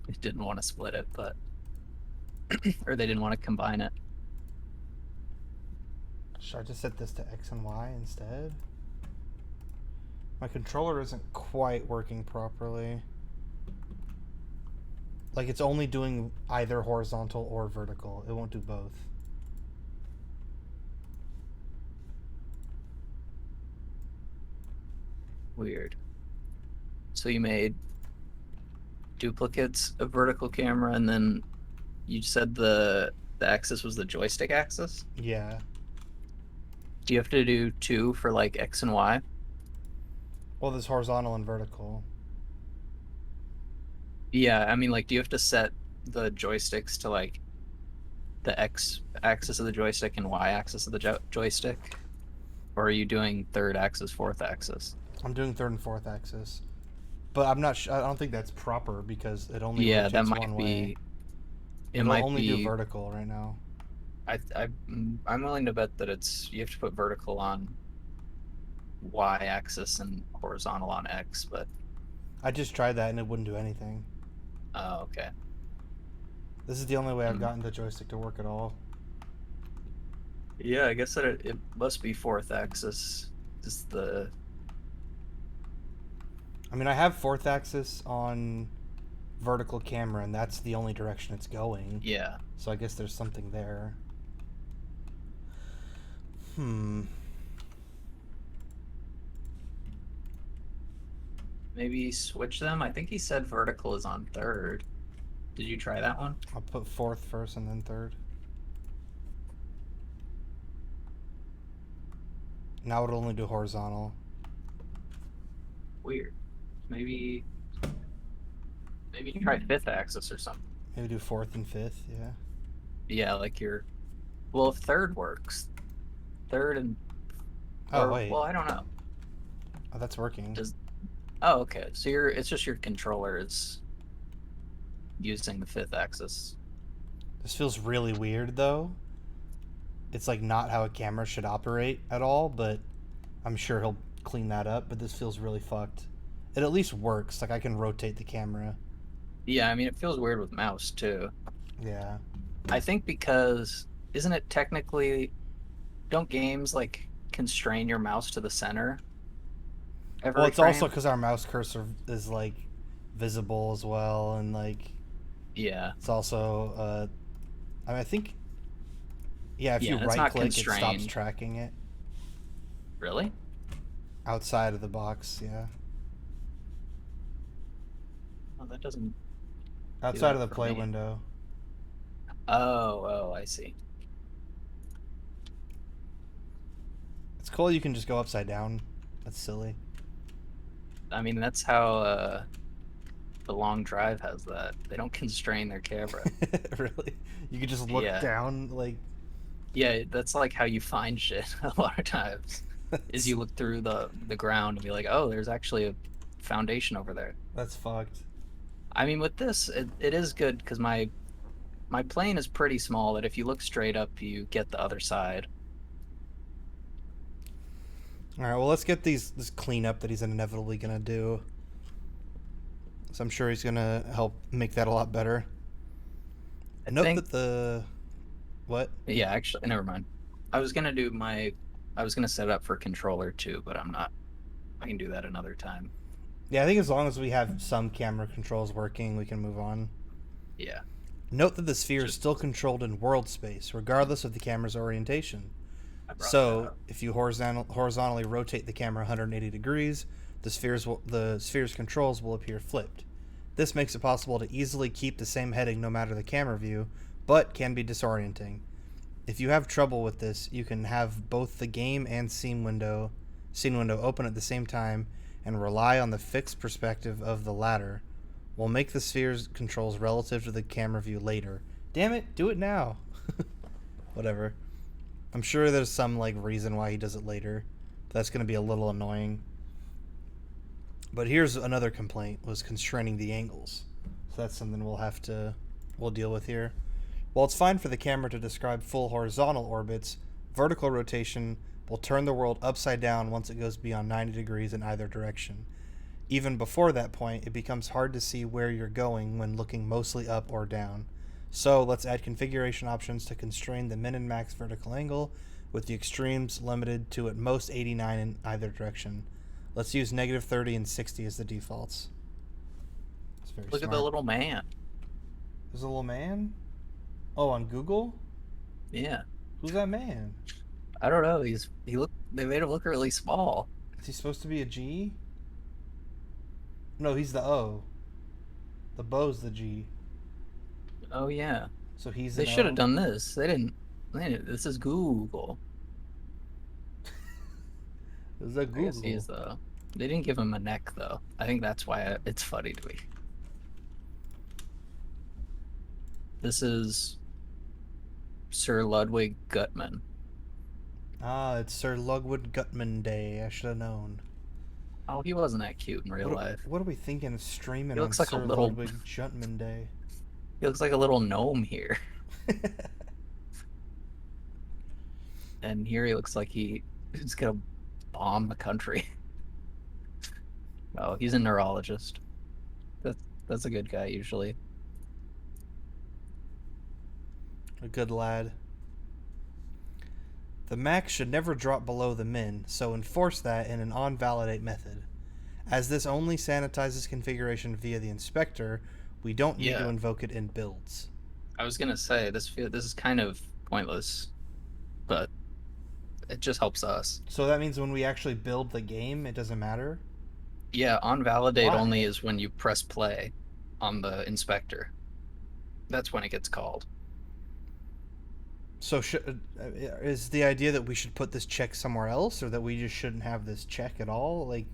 they didn't want to split it, but or they didn't want to combine it. Should I just set this to X and Y instead? My controller isn't quite working properly. Like it's only doing either horizontal or vertical. It won't do both. Weird. So you made duplicates of vertical camera, and then you said the axis was the joystick axis. Yeah. Do you have to do two for like X and Y? Well, there's horizontal and vertical. Yeah, I mean, like, do you have to set the joysticks to like the X axis of the joystick and Y axis of the joystick? Or are you doing third axis, fourth axis? I'm doing third and fourth axis, but I'm not. I don't think that's proper because it only Yeah, that rotates might one way. be, it It'll might only do be, vertical right now. I'm willing to bet that it's, you have to put vertical on Y axis and horizontal on X, but, I just tried that and it wouldn't do anything. oh, okay. This is the only way I've Hmm. gotten the joystick to work at all. Yeah, I guess that it must be fourth axis. Just the, I mean, I have fourth axis on vertical camera, and that's the only direction it's going. yeah. So I guess there's something there. Hmm. Maybe switch them. I think he said vertical is on third. Did you try that one? I'll put fourth first and then third. Now it'll only do horizontal. Weird. Maybe maybe try fifth axis or something. Maybe do fourth and fifth. Yeah. Yeah, like your, well, if third works, third and, Oh or wait. well, I don't know. Oh, that's working. Does, oh, okay. So you're, it's just your controller is using the fifth axis. This feels really weird though. It's like not how a camera should operate at all, but I'm sure he'll clean that up. But this feels really fucked. It at least works. Like I can rotate the camera. Yeah, I mean it feels weird with mouse too. Yeah. I think because, isn't it technically, don't games like constrain your mouse to the center Well, every it's also frame? because our mouse cursor is like visible as well, and like Yeah. it's also. I mean, I think yeah. If Yeah, you and it's right not click, it stops constrained. tracking it Really? outside of the box. Yeah, Oh, that doesn't do outside of that the for play me. window. Oh, oh, I see. It's cool. You can just go upside down. That's silly. I mean, that's how the long drive has that. They don't constrain their camera. Really, you could just look Yeah. down like. Yeah, that's like how you find shit a lot of times. Is that's you look through the ground and be like, "Oh, there's actually a foundation over there." that's fucked. I mean, with this, it is good because my plane is pretty small that if you look straight up, you get the other side. All right, well, let's get this cleanup that he's inevitably gonna do. So I'm sure he's gonna help make that a lot better. I Note think, that the what? yeah, actually, never mind. I was gonna do my, I was gonna set it up for controller too, but I'm not. I can do that another time. Yeah, I think as long as we have some camera controls working, we can move on. Yeah, Note that the sphere is just still controlled in world space, regardless of the camera's orientation. I brought that So, up. if you horizontally rotate the camera 180 degrees, the sphere's controls will appear flipped. This makes it possible to easily keep the same heading no matter the camera view, but can be disorienting. If you have trouble with this, you can have both the game and scene window open at the same time and rely on the fixed perspective of the latter. We'll make the sphere's controls relative to the camera view later. Damn it, do it now. Whatever. I'm sure there's some like reason why he does it later. That's going to be a little annoying. But here's another complaint was constraining the angles. So that's something we'll deal with here. While it's fine for the camera to describe full horizontal orbits, vertical rotation will turn the world upside down once it goes beyond 90 degrees in either direction. Even before that point, it becomes hard to see where you're going when looking mostly up or down. So let's add configuration options to constrain the min and max vertical angle, with the extremes limited to at most 89 in either direction. Let's use negative 30 and 60 as the defaults. It's very Look at the smart. little man. There's a little man? Oh, on Google? Yeah, Who's that man? I don't know. He look. They made him look really small. Is he supposed to be a G? No, he's the O. The Bo's the G. Oh yeah, So he's they an should have O. done this. They didn't. They didn't. This is Google. Is that I guess he Google? is though. They didn't give him a neck though. I think that's why it's funny to me. This is Sir Ludwig Gutman. Ah, it's Sir Lugwood Gutman Day. I should have known. Oh, he wasn't that cute in real life. What are we thinking of He streaming on looks like a Sir little Ludwig Gutman Day? he looks like a little gnome here. And here he looks like he's gonna bomb the country. Oh, he's a neurologist. That's a good guy usually. A good lad. The max should never drop below the min, so enforce that in an on-validate method. As this only sanitizes configuration via the inspector, we don't need to Yeah, invoke it in builds. I was gonna say this is kind of pointless, but it just helps us. So that means when we actually build the game, it doesn't matter? Yeah, on validate only Why? is when you press play on the inspector. That's when it gets called. So is the idea that we should put this check somewhere else, or that we just shouldn't have this check at all? Like,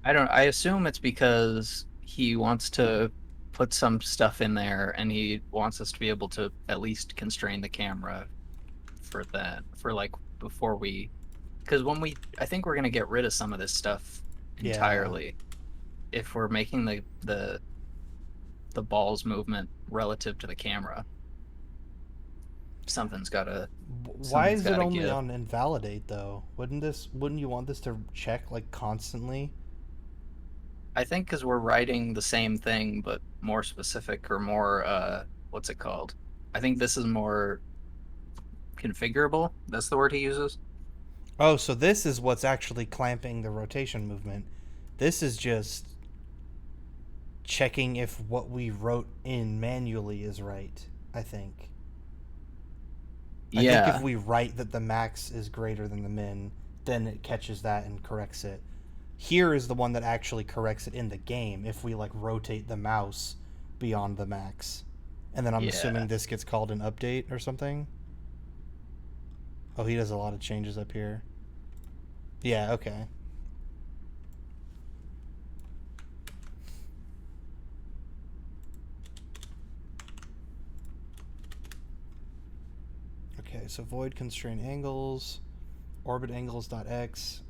I assume it's because he wants to put some stuff in there and he wants us to be able to at least constrain the camera for that, for like before we, because when we, I think we're gonna get rid of some of this stuff yeah. entirely if we're making the ball's movement relative to the camera. Something's gotta Why something's is it gotta only give. on invalidate though? Wouldn't you want this to check like constantly? I think because we're writing the same thing but more specific or more what's it called? I think this is more configurable. That's the word he uses. Oh, so this is what's actually clamping the rotation movement. This is just checking if what we wrote in manually is right, I think. I think if Yeah, we write that the max is greater than the min, then it catches that and corrects it. Here is the one that actually corrects it in the game if we like rotate the mouse beyond the max. And then I'm yeah. assuming this gets called an update or something. Oh, he does a lot of changes up here. Yeah, okay. Okay, so void constraint angles, orbit angles.x.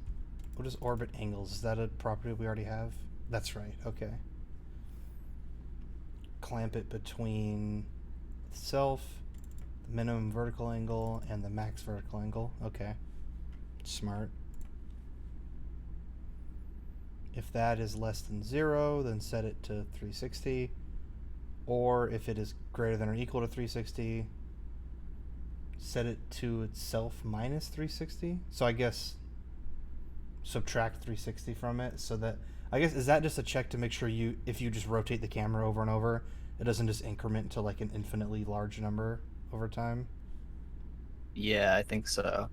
What is orbit angles? Is that a property we already have? That's right, okay. Clamp it between itself, the minimum vertical angle, and the max vertical angle. Okay, smart. If that is less than 0, then set it to 360. Or if it is greater than or equal to 360, set it to itself minus 360. So I guess subtract 360 from it, so that, I guess, is that just a check to make sure you, if you just rotate the camera over and over, it doesn't just increment to like an infinitely large number over time? Yeah, I think so.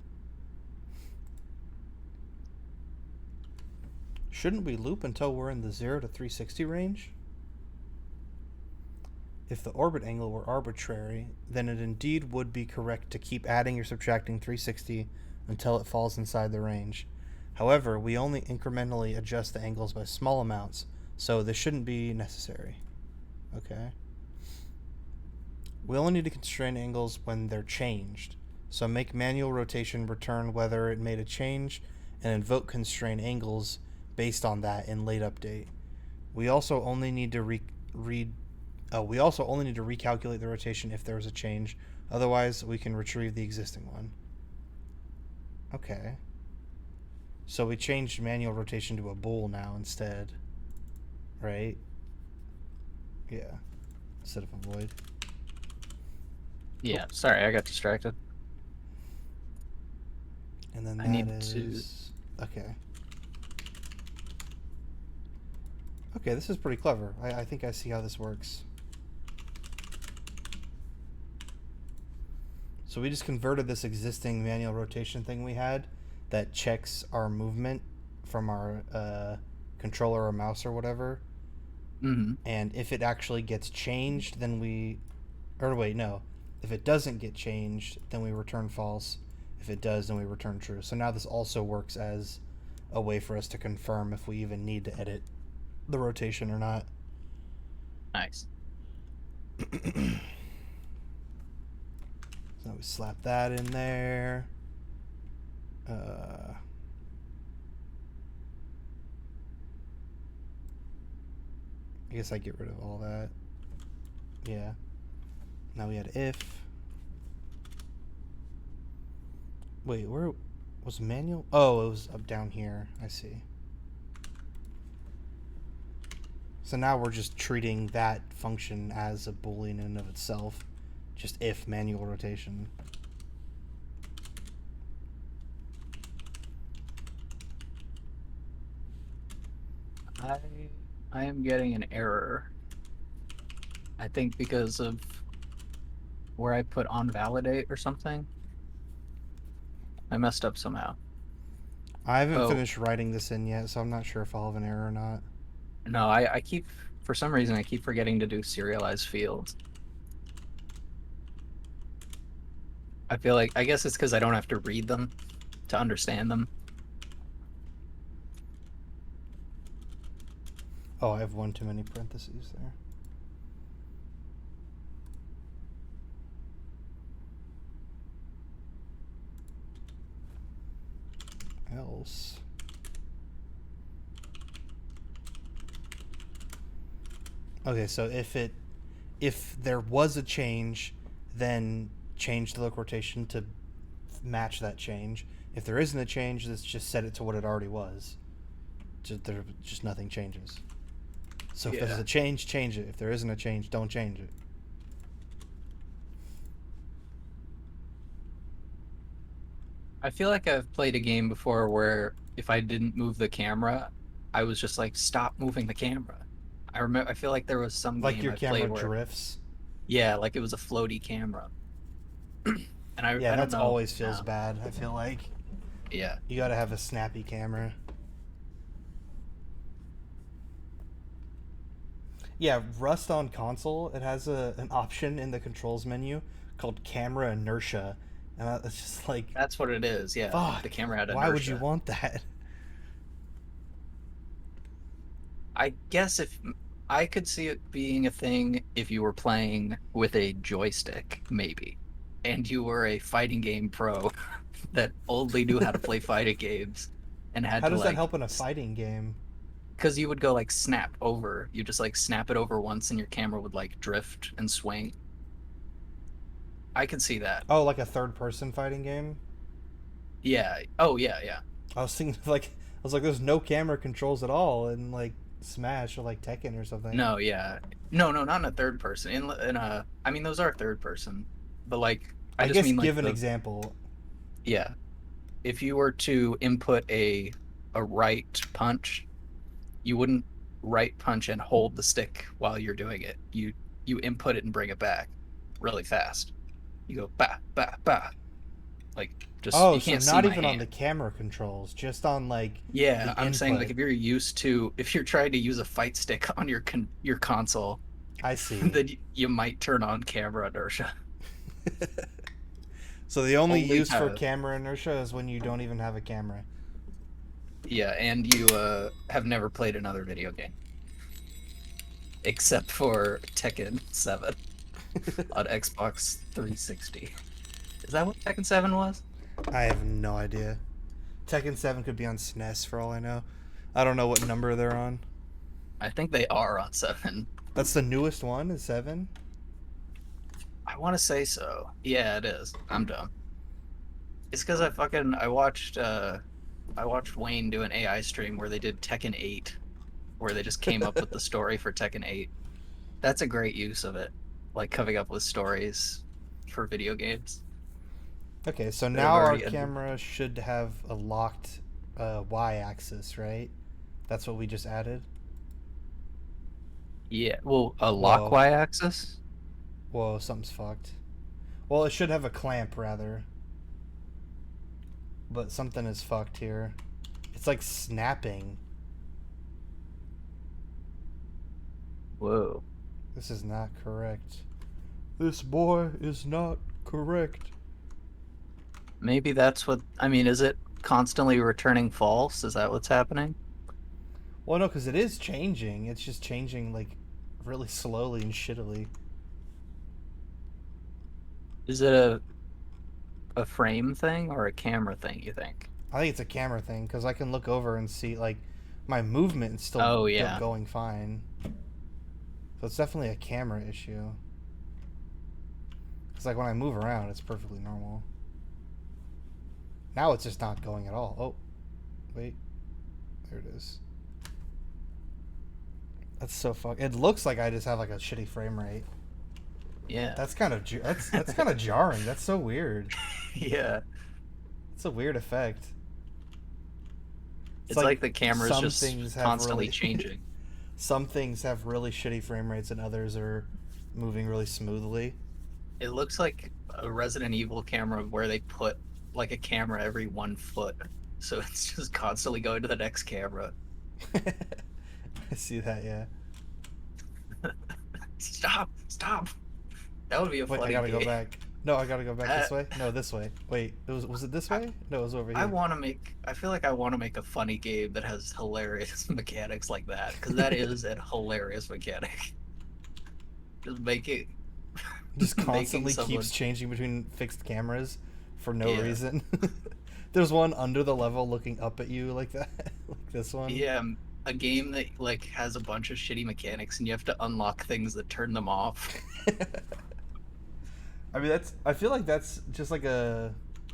Shouldn't we loop until we're in the 0 to 360 range? If the orbit angle were arbitrary, then it indeed would be correct to keep adding or subtracting 360 until it falls inside the range. However, we only incrementally adjust the angles by small amounts, so this shouldn't be necessary. Okay. We only need to constrain angles when they're changed, so make manual rotation return whether it made a change and invoke constrain angles based on that in late update. We also only need to we also only need to recalculate the rotation if there is a change. Otherwise, we can retrieve the existing one. Okay. So we changed manual rotation to a bool now instead. Right? Yeah. Instead of a void. Cool. Yeah, sorry, I got distracted. And then I that need to. is. Okay. Okay, this is pretty clever. I think I see how this works. So we just converted this existing manual rotation thing we had that checks our movement from our controller or mouse or whatever. Mhm. And if it actually gets changed, then we. Or wait, no. If it doesn't get changed, then we return false. If it does, then we return true. So now this also works as a way for us to confirm if we even need to edit the rotation or not. Nice. So we slap that in there. I guess I get rid of all that. Yeah. Now we had if. Wait, where was manual? Oh, it was up down here. I see. So now we're just treating that function as a boolean in and of itself. Just if manual rotation. I I am getting an error. I think because of where I put on validate or something. I messed up somehow. I haven't Oh, finished writing this in yet, so I'm not sure if I'll have an error or not. no, I keep, for some reason, I keep forgetting to do serialized fields. I feel like, I guess it's because I don't have to read them to understand them. Oh, I have one too many parentheses there. Else. Okay, so if there was a change, then change the local rotation to match that change. If there isn't a change, let's just set it to what it already was. Just nothing changes. So if there's Yeah. a change, change it. If there isn't a change, don't change it. I feel like I've played a game before where if I didn't move the camera, I was just like, stop moving the camera. I remember, I feel like there was some Like game your I camera played where, drifts. yeah, like it was a floaty camera. And Yeah, I don't that's know always feels now. bad. I feel like Yeah. you gotta have a snappy camera. Yeah, Rust on console, it has an option in the controls menu called camera inertia, and it's just like, That's what it is. Yeah. fuck. The camera had Why would you inertia. want that? I guess if I could see it being a thing if you were playing with a joystick, maybe, and you were a fighting game pro that only knew how to play fighting games and had How to does that like, help in a fighting game? because you would go like snap over, you just like snap it over once and your camera would like drift and swing. I could see that. Oh, like a third-person fighting game? Yeah. Oh, yeah, yeah. I was thinking there's no camera controls at all in like Smash or like Tekken or something. No, yeah. No, no, not in a third person. In a, I mean, those are third person, but like, I I just guess mean like give an the, example. yeah. If you were to input a right punch, you wouldn't right punch and hold the stick while you're doing it. You input it and bring it back really fast. You go ba ba ba. Like just Oh, you so can't see not my even on hand. the camera controls, just on like the Yeah, I'm saying like input. if you're used to if you're trying to use a fight stick on your console, I see. then you might turn on camera inertia. So the only Only use for have camera inertia is when you don't even have a camera. Yeah, and you have never played another video game except for Tekken 7 on Xbox 360. Is that what Tekken 7 was? I have no idea. Tekken 7 could be on SNES for all I know. I don't know what number they're on. I think they are on 7. That's the newest one, is 7? I want to say so. Yeah, it is. I'm dumb. It's because I watched Wayne do an AI stream where they did Tekken 8, where they just came up with the story for Tekken 8. That's a great use of it, like coming up with stories for video games Okay, so that have now our already ended. camera should have a locked y-axis, right? That's what we just added? Yeah, well, a lock Whoa. y-axis? Whoa, something's fucked. Well, it should have a clamp, rather. But something is fucked here. It's like snapping. Whoa. This is not correct. This boy is not correct. Maybe that's what, I mean, is it constantly returning false? Is that what's happening? Well, no, because it is changing. It's just changing, like, really slowly and shittily. Is it a frame thing or a camera thing, you think? I think it's a camera thing because I can look over and see like my movement is still Oh yeah. going fine. So it's definitely a camera issue. It's like when I move around, it's perfectly normal. Now it's just not going at all. Oh, wait, there it is. That's so fuck. It looks like I just have like a shitty frame rate. Yeah. That's kind of that's kind of jarring. That's so weird. Yeah. It's a weird effect. It's It's like like the camera's some just things have constantly really changing. some things have really shitty frame rates and others are moving really smoothly. It looks like a Resident Evil camera where they put like a camera every 1 foot. So it's just constantly going to the next camera. I see that, yeah. Stop, stop. That would be a Wait, I funny gotta go game. back. No, I gotta go back Uh, this way. No, this way. Wait, was it this I, way? No, it was over I here. want to make, I feel like I want to make a funny game that has hilarious mechanics like that, because that is a hilarious mechanic. Just make it, Just making constantly keeps someone, changing between fixed cameras for no yeah, reason. There's one under the level looking up at you like that, like this one. yeah, a game that like has a bunch of shitty mechanics and you have to unlock things that turn them off. I mean, that's. I feel like that's just like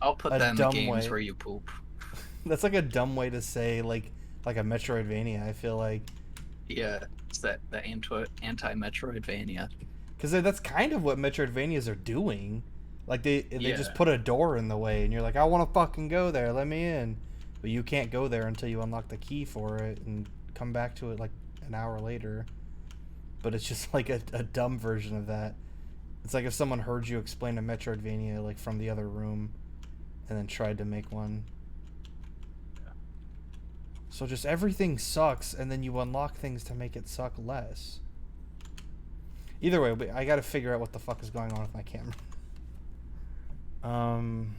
I'll put a that in the dumb games way. where you poop. That's like a dumb way to say like a Metroidvania. I feel like Yeah, it's that the anti-Metroidvania. because that's kind of what Metroidvanias are doing. Like they just Yeah, put a door in the way, and you're like, I want to fucking go there. Let me in, but you can't go there until you unlock the key for it and come back to it like an hour later. But it's just like a dumb version of that. It's like if someone heard you explain a Metroidvania like from the other room, and then tried to make one. So just everything sucks, and then you unlock things to make it suck less. Either way, I gotta figure out what the fuck is going on with my camera. Um,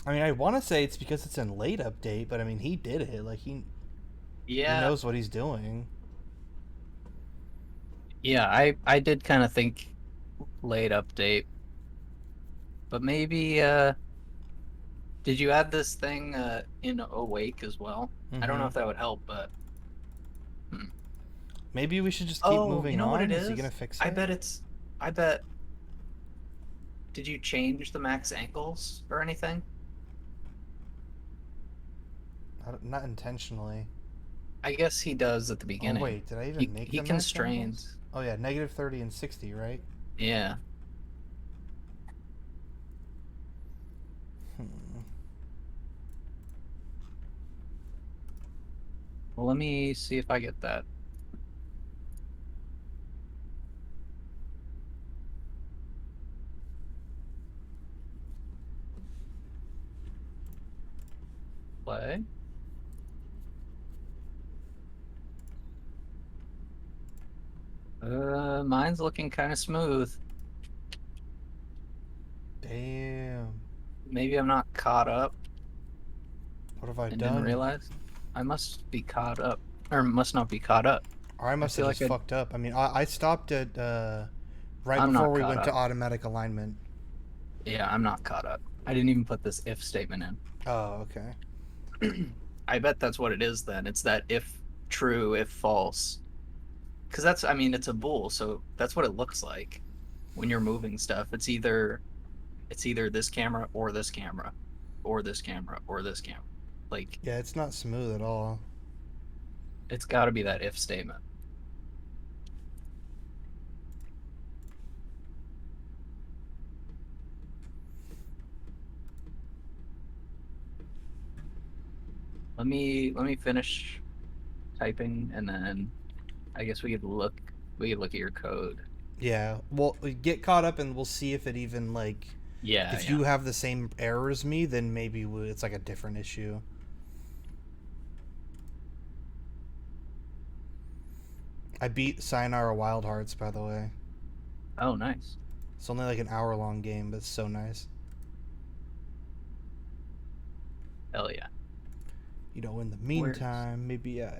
I mean, I want to say it's because it's in late update, but I mean, he did it. Like he yeah, knows what he's doing. yeah. I did kind of think late update, but maybe did you add this thing in Awake as well? I don't know Mm-hmm. if that would help, but hmm. Maybe we should just keep Oh, you moving know what it on. Is he gonna is? fix I it? bet it's. I bet. Did you change the max angles or anything? Not intentionally. I guess he does at the Oh beginning. wait, did I even make He the max angles? constrains. Oh yeah, -30 and 60, right? Yeah. Hmm. Well, let me see if I get that. Play. Mine's looking kind of smooth. Damn. Maybe I'm not caught up What have I and didn't done? realize. I must be caught up, or must not be caught up. Or I I must have feel like just fucked up. I mean, I stopped at right I'm before not we caught went to up. automatic alignment. Yeah, I'm not caught up. I didn't even put this if statement Oh, okay. in. I bet that's what it is then. It's that if true, if false. Because that's, I mean, it's a bool, so that's what it looks like when you're moving stuff. It's either this camera or this camera or this camera or this camera. Like Yeah, it's not smooth at all. it's got to be that if statement. Let me finish typing and then I guess we could look at your code. Yeah. Well, get caught up and we'll see if it even like Yeah, if yeah. you have the same error as me, then maybe it's like a different issue. I beat Sayonara Wild Hearts, by the way. Oh, nice. It's only like an hour long game, but it's so nice. Hell yeah. You know, in the Where's meantime, maybe I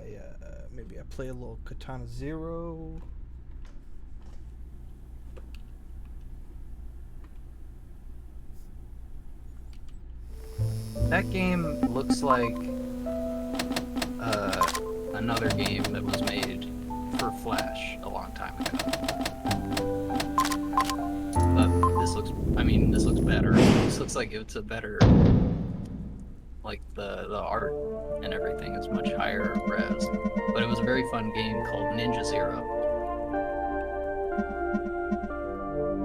play a little Katana Zero. that game? Looks like uh, another game that was made for Flash a long time ago. But this looks, I mean, this looks better. This looks like it's a better, like the art and everything is much higher res. But it was a very fun game called Ninja Zero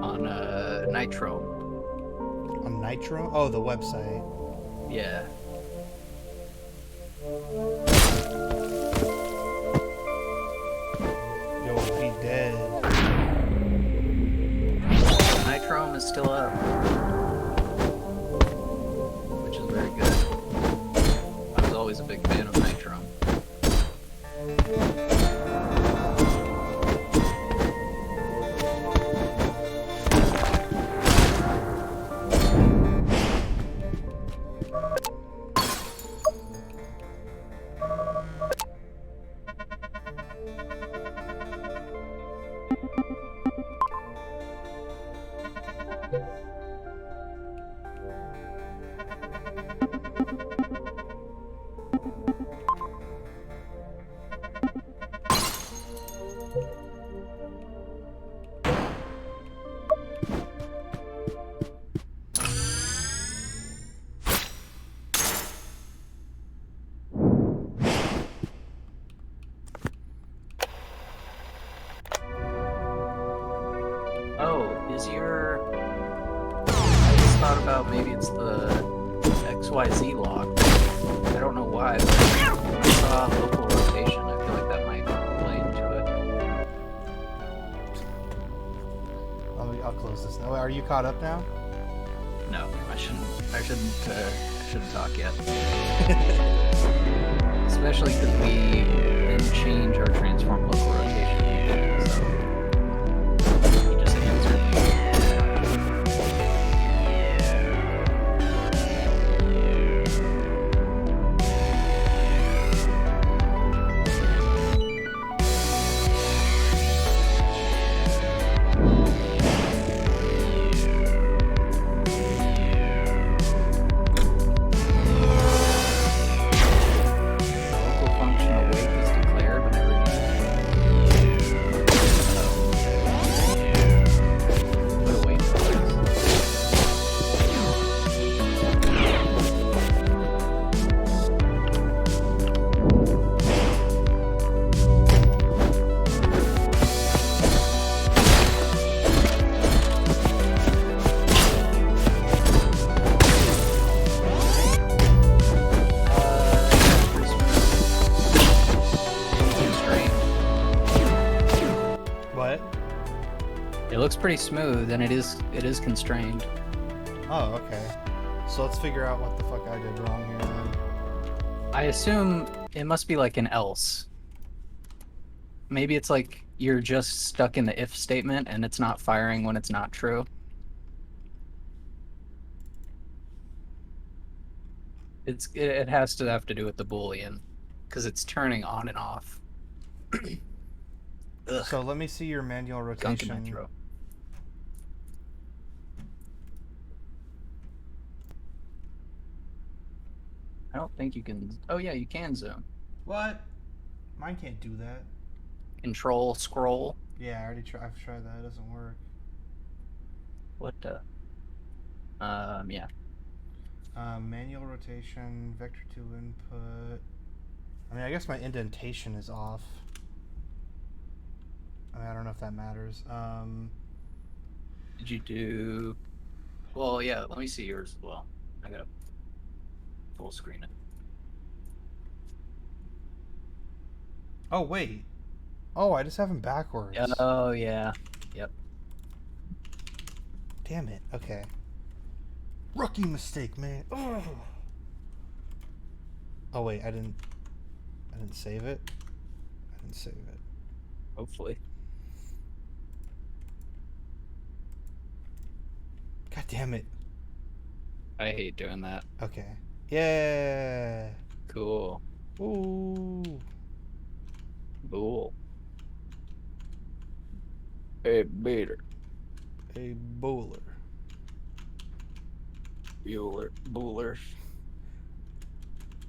on Nitro. On Nitro? Oh, the website. Yeah. Yo, he dead. Nitro is still up, which is very good. I was always a big fan of Nitro. Oh, is your... I just thought about maybe it's the XYZ log. I don't know why, but when I saw local rotation, I feel like that might play into it. I'll close this now. Are you caught up now? No, I shouldn't talk yet. Especially because we didn't change our transform local rotation. So he just answered. Local function awake is declared whenever you put awake What? It looks pretty smooth, and it is constrained. Oh, okay. So let's figure out what the fuck I did wrong here then. I assume it must be like an else. Maybe it's like you're just stuck in the if statement and it's not firing when it's not true. It has to have to do with the Boolean because it's turning on and off. Ugh, So let me see your manual gunk in rotation. Nitro. I don't think you can. Oh yeah, you can zoom. What? Mine can't do that. Control scroll. Yeah, I've tried that. It doesn't work. What the? Yeah. Manual rotation, vector 2 input. I mean, I guess my indentation is off. I mean, I don't know if that matters. Did you do? Well, yeah. Let me see yours as well. I gotta full screen it. Oh, wait. Oh, I just have them backwards. Oh yeah. Yep. Damn it. Okay. Rookie mistake, man. Ugh. Oh, wait. I didn't save it. I didn't save it. Hopefully. God damn it. I hate doing that. Okay. Yeah. Cool. Ooh, Cool. Hey, Bader. a bowler. Bueller. Bueller.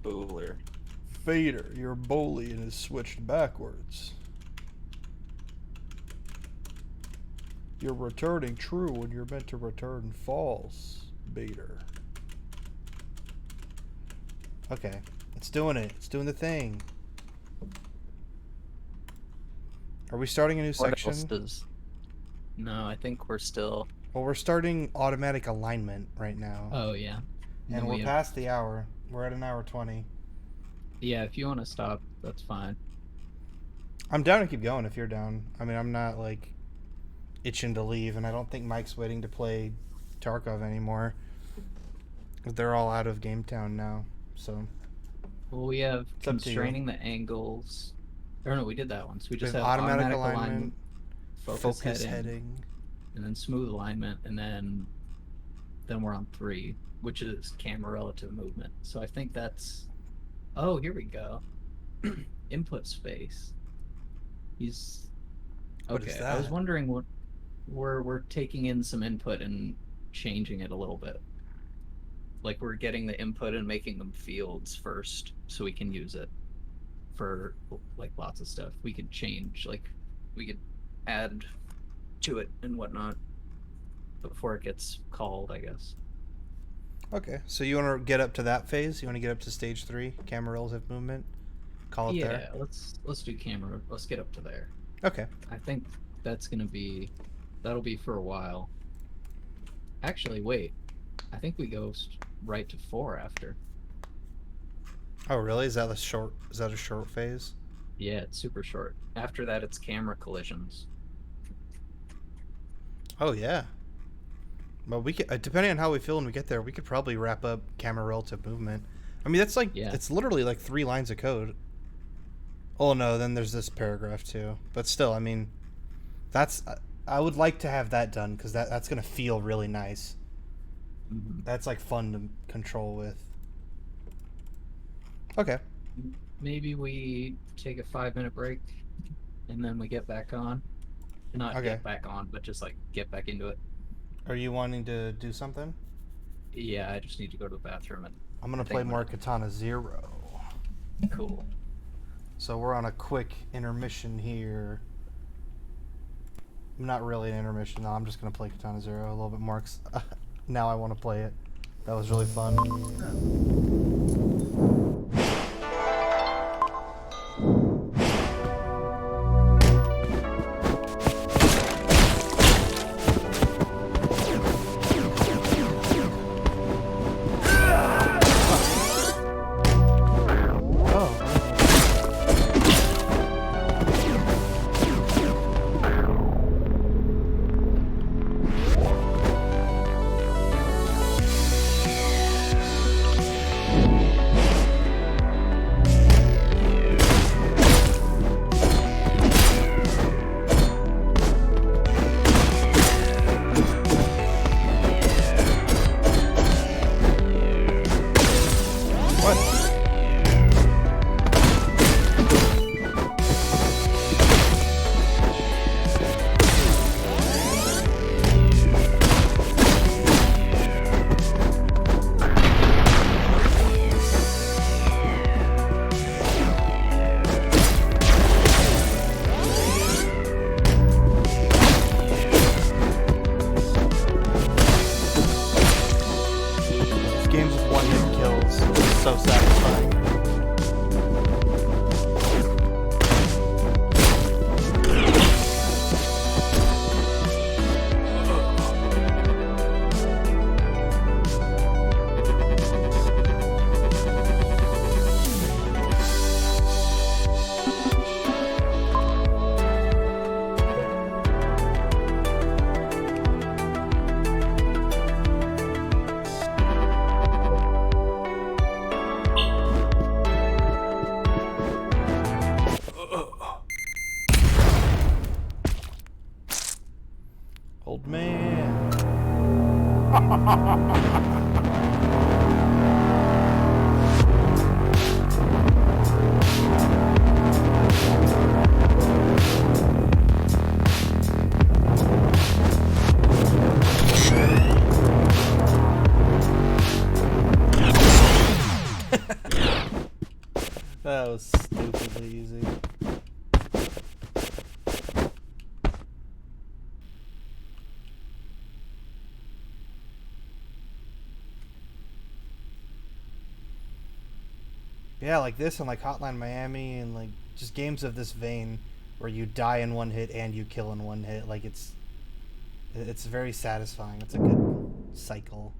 Bueller. Vader, your Boolean is switched backwards. You're returning true when you're meant to return false, Vader. Okay, it's doing it. It's doing the thing. Are we starting a new What else section? does... No, I think we're still... Well, we're starting automatic alignment right now. Oh, yeah. And And then we're we have... past the hour. We're at an hour 20. Yeah, if you want to stop, that's fine. I'm down to keep going if you're down. I mean, I'm not like itching to leave, and I don't think Mike's waiting to play Tarkov anymore. They're all out of Game Town now, so Well, we have it's up to you. constraining the angles. Or no, we did that one. So we We just have have automatic automatic alignment, alignment, focus heading. and then smooth alignment, and then we're on 3, which is camera relative movement. So I think that's... Oh, here we go. Input space. He's... What is Okay, I was that? wondering what... We're taking in some input and changing it a little bit. Like we're getting the input and making them fields first so we can use it for like lots of stuff. We could change, like we could add to it and whatnot before it gets called, I guess. Okay, so you want to get up to that phase? You want to get up to stage 3, camera relative movement? Call it there? Yeah, let's do camera. Let's get up to there. Okay. I think that's gonna be... That'll be for a while. Actually, wait. I think we go right to 4 after. Oh, really? Is that a short? Is that a short phase? Yeah, it's super short. After that, it's camera collisions. Oh yeah. Well, we could, depending on how we feel when we get there, we could probably wrap up camera relative movement. I mean, that's like Yeah. it's literally like 3 lines of code. Oh no, then there's this paragraph too. But still, I mean, that's I would like to have that done because that's gonna feel really nice. Mm-hmm. That's like fun to control with. Okay. Maybe we take a 5-minute break and then we get back on. Not Okay. get back on, but just like get back into it. Are you wanting to do something? Yeah, I just need to go to the bathroom and I'm gonna play more Katana Zero. cool. So we're on a quick intermission here. Not really an intermission, though. I'm just going to play Katana Zero a little bit more. Now I want to play it. That was really fun. So satisfying. That was stupidly easy. Yeah, like this and like Hotline Miami and like just games of this vein where you die in one hit and you kill in one hit. Like it's very satisfying. It's a good cycle.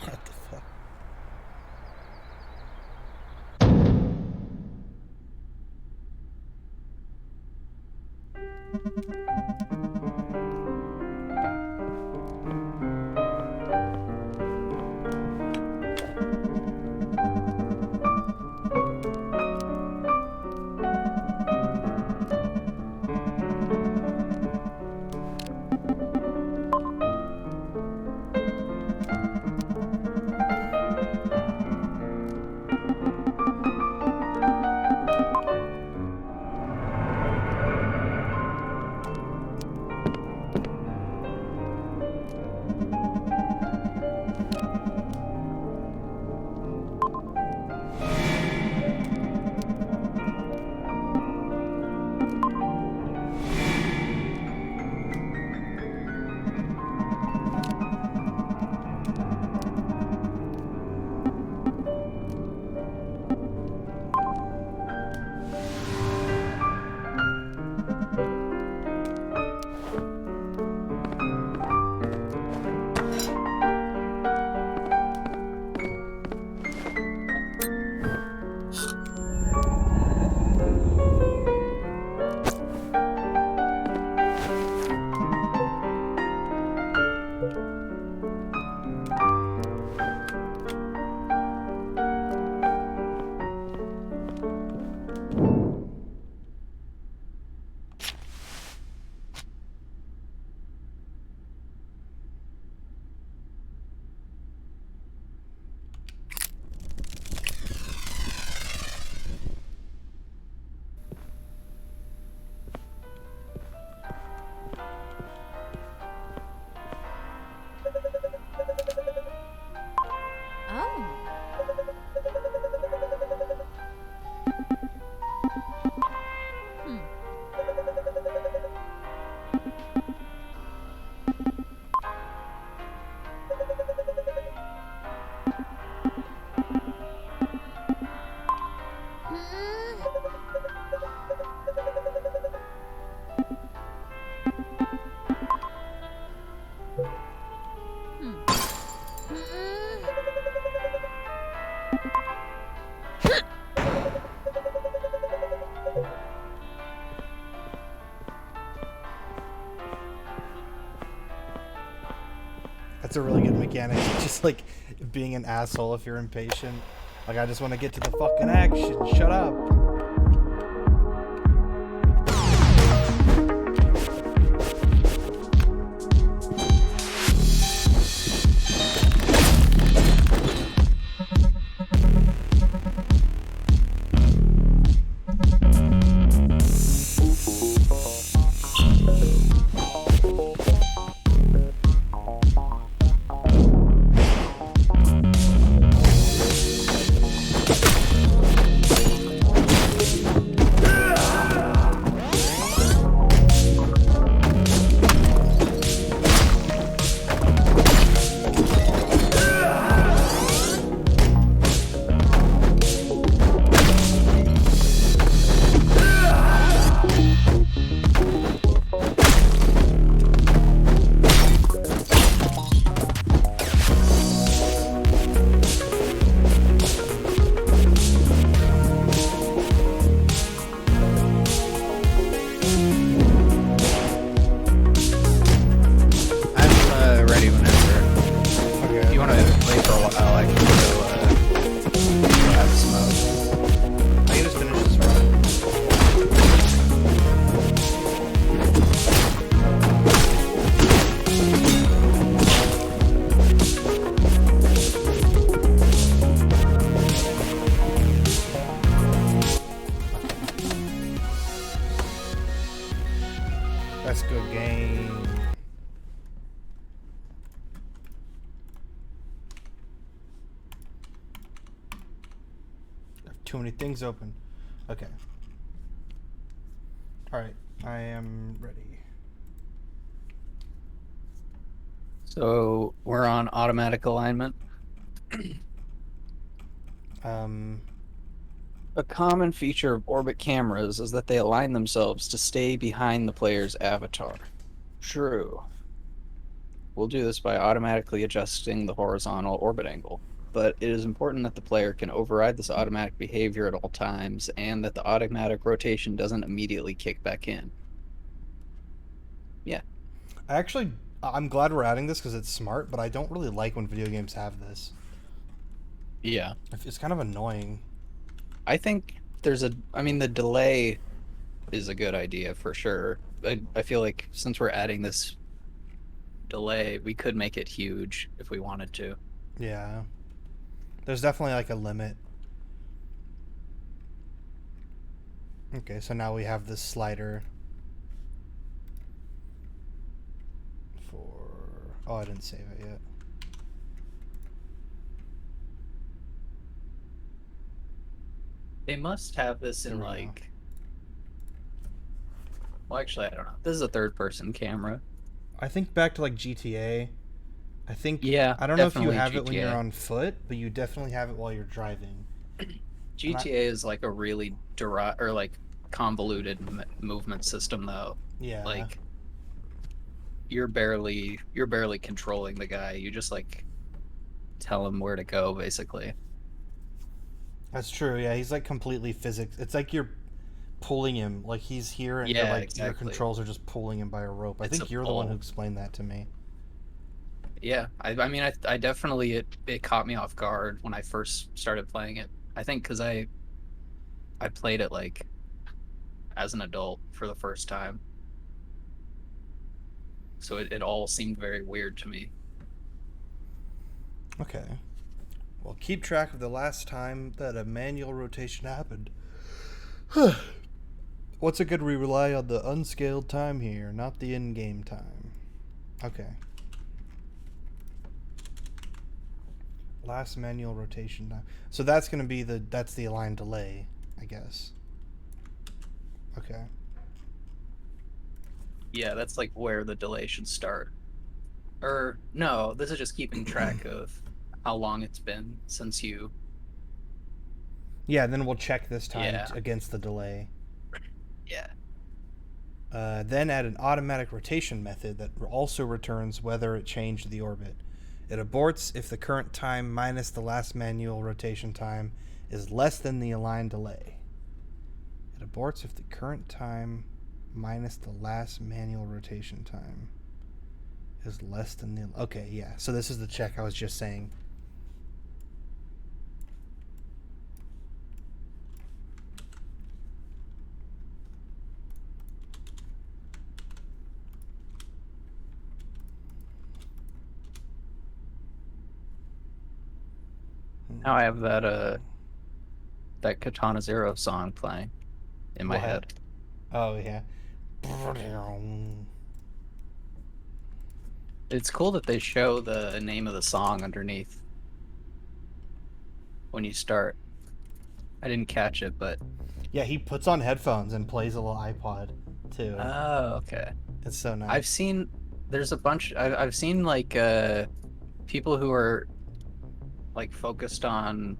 What the fuck? Oh. Hmm. Hmm. Hmm. Hmm. That's a really good mechanic. Just like being an asshole if you're impatient. Like I just want to get to the fucking action. Shut up. That's good game. I have too many things open. Okay. Alright, I am ready. So we're on automatic alignment. A common feature of orbit cameras is that they align themselves to stay behind the player's avatar. True. We'll do this by automatically adjusting the horizontal orbit angle, but it is important that the player can override this automatic behavior at all times and that the automatic rotation doesn't immediately kick back in. Yeah. I'm glad we're adding this because it's smart, but I don't really like when video games have this. Yeah. It's kind of annoying. I think the delay is a good idea for sure. I feel like since we're adding this delay, we could make it huge if we wanted to. Yeah. There's definitely like a limit. Okay, so now we have this slider for... Oh, I didn't save it yet. They must have this in There we go. like... Well, actually, I don't know. This is a third-person camera. I think back to like GTA. I think... Yeah, I don't know if you definitely have it when you're GTA. on foot, but you definitely have it while you're driving. GTA is like a really convoluted movement system, though. Yeah. Like you're barely controlling the guy. You just like tell him where to go, basically. That's true. Yeah, he's like completely physics. It's like you're pulling him, like he's here, and you're Yeah, like your exactly. controls are just pulling him by a rope. I It's think a you're the one who pull. explained that to me. Yeah, I definitely it caught me off guard when I first started playing it. I think because I played it like as an adult for the first time, so it all seemed very weird to me. Okay. Well, keep track of the last time that a manual rotation happened. What's it good? We rely on the unscaled time here, not the in-game time. Okay. Last manual rotation time. So that's gonna be that's the aligned delay, I guess. Okay. Yeah, that's like where the delay should start. Or no, this is just keeping track of how long it's been since you. Yeah, and then we'll check this time Yeah. against the delay. Yeah. Then add an automatic rotation method that also returns whether it changed the orbit. It aborts if the current time minus the last manual rotation time is less than the aligned delay. It aborts if the current time minus the last manual rotation time is less than the... Okay, yeah. So this is the check I was just saying. Now I have that Katana Zero song playing in my head. Oh, yeah. It's cool that they show the name of the song underneath when you start. I didn't catch it, but Yeah, he puts on headphones and plays a little iPod, too. oh, okay. It's so nice. I've seen there's a bunch. I've seen like people who are like focused on.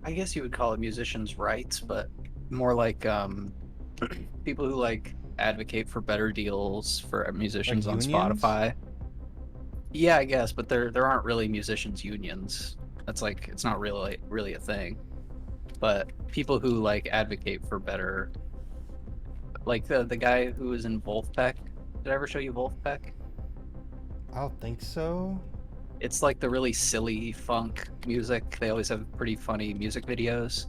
I guess you would call it musicians' rights, but more like people who like advocate for better deals for musicians on unions? Spotify. Yeah, I guess, but there aren't really musicians unions. That's like it's not really a thing. But people who like advocate for better, like the guy who was in Wolfpack. Did I ever show you Wolfpack? I don't think so. It's like the really silly funk music. They always have pretty funny music videos.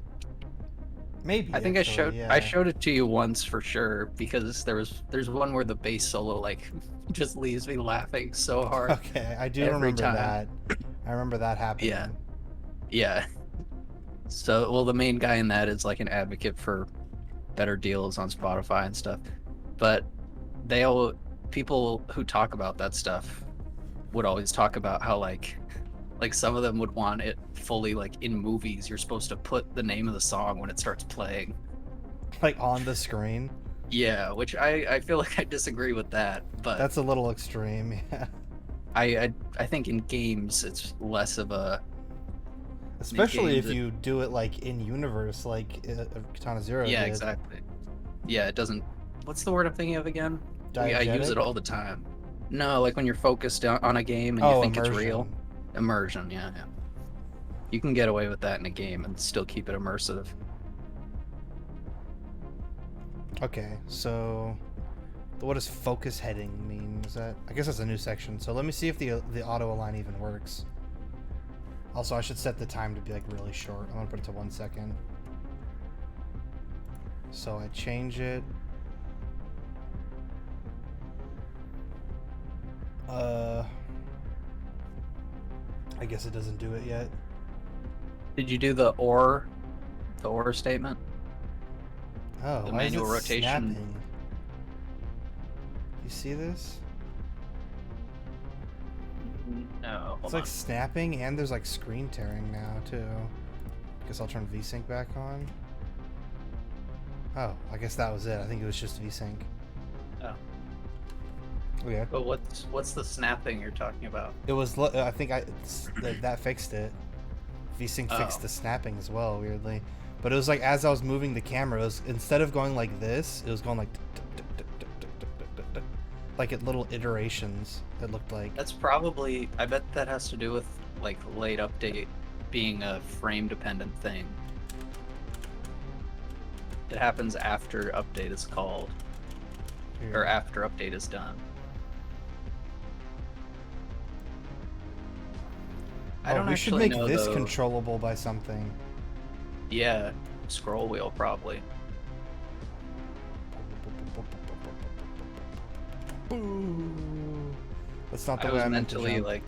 Maybe. I think actually, I yeah. showed it to you once for sure because there's one where the bass solo like just leaves me laughing so hard. Okay, I do every remember time. that. I remember that happening. Yeah. Yeah. So, well, the main guy in that is like an advocate for better deals on Spotify and stuff. but people who talk about that stuff would always talk about how like some of them would want it fully like in movies. You're supposed to put the name of the song when it starts playing. Like on the screen. Yeah, which I feel like I disagree with that, but That's a little extreme. Yeah. I think in games it's less of a in Especially games if you do it like in universe, like Katana Zero yeah, did. exactly. Yeah, it doesn't. What's the word I'm thinking of again? I use it Diegetic? all the time. No, like when you're focused on a game and you Oh, think it's real. immersion. Immersion, yeah, yeah. You can get away with that in a game and still keep it immersive. Okay, so what does focus heading mean? Is that? I guess that's a new section. So let me see if the auto align even works. Also, I should set the time to be like really short. I'm gonna put it to 1 second. So I change it. I guess it doesn't do it yet. Did you do the or statement? Oh, The why is it manual rotation. snapping? You see this? No, It's hold like on. snapping, and there's like screen tearing now too. Guess I'll turn VSync back on. Oh, I guess that was it. I think it was just VSync. Oh. Okay. But what's the snapping you're talking about? It was. I think that fixed it. VSync fixed Oh. the snapping as well, weirdly. But it was like as I was moving the camera, it was, instead of going like this, it was going like at little iterations. It looked like. That's probably, I bet that has to do with like late update being a frame dependent thing. It happens after update is called, Here. or after update is done. I don't we should actually make know this though. controllable by something. Yeah, scroll wheel probably. That's not the I way was I meant to mentally jump. like,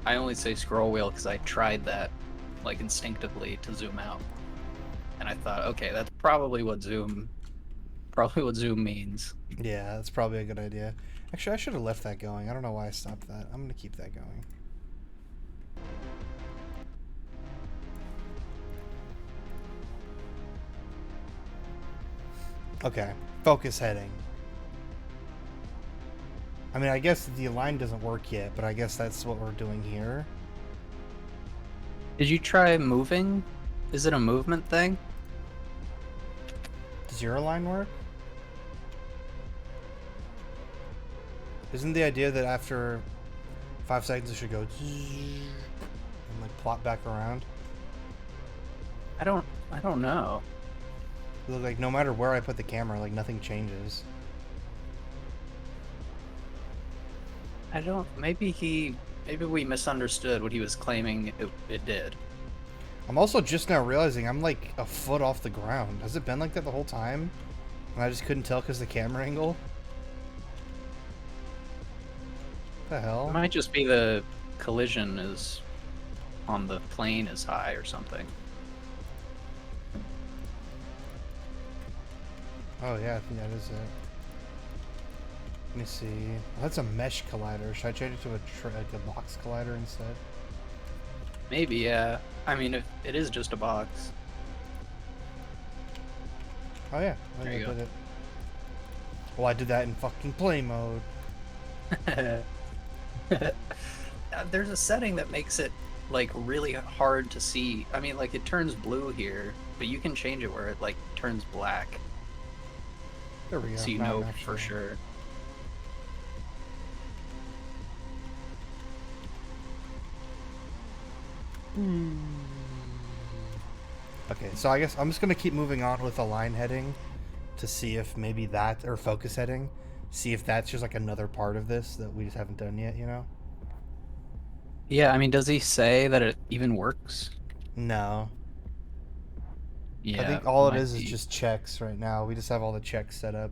I only say scroll wheel because I tried that like instinctively to zoom out, and I thought, okay, that's probably what zoom means. Yeah, that's probably a good idea. Actually, I should have left that going. I don't know why I stopped that. I'm gonna keep that going. Okay, focus heading. I mean, I guess the align doesn't work yet, but I guess that's what we're doing here. Did you try moving? Is it a movement thing? Does your align work? Isn't the idea that after 5 seconds it should go and like plot back around? I don't know. It look like no matter where I put the camera, like nothing changes. I don't. Maybe we misunderstood what he was claiming it did. I'm also just now realizing I'm like a foot off the ground. Has it been like that the whole time? And I just couldn't tell because the camera angle? What the It hell? might just be the collision is on the plane is high or something. Oh yeah, I think that is it. Let me see. Oh, that's a mesh collider. Should I change it to like a box collider instead? Maybe, yeah. I mean, if it is just a box. Oh yeah, I There think you I go. did it. Well, I did that in fucking play mode. There's a setting that makes it like really hard to see. I mean, like it turns blue here, but you can change it where it like turns black, There we go. so you Now know I'm for actually- sure. Okay, so I guess I'm just gonna keep moving on with align heading to see if maybe that, or focus heading, see if that's just like another part of this that we just haven't done yet, you know? Yeah, I mean, does he say that it even works? No. I Yeah, think all it might is be. just checks right now. We just have all the checks set up.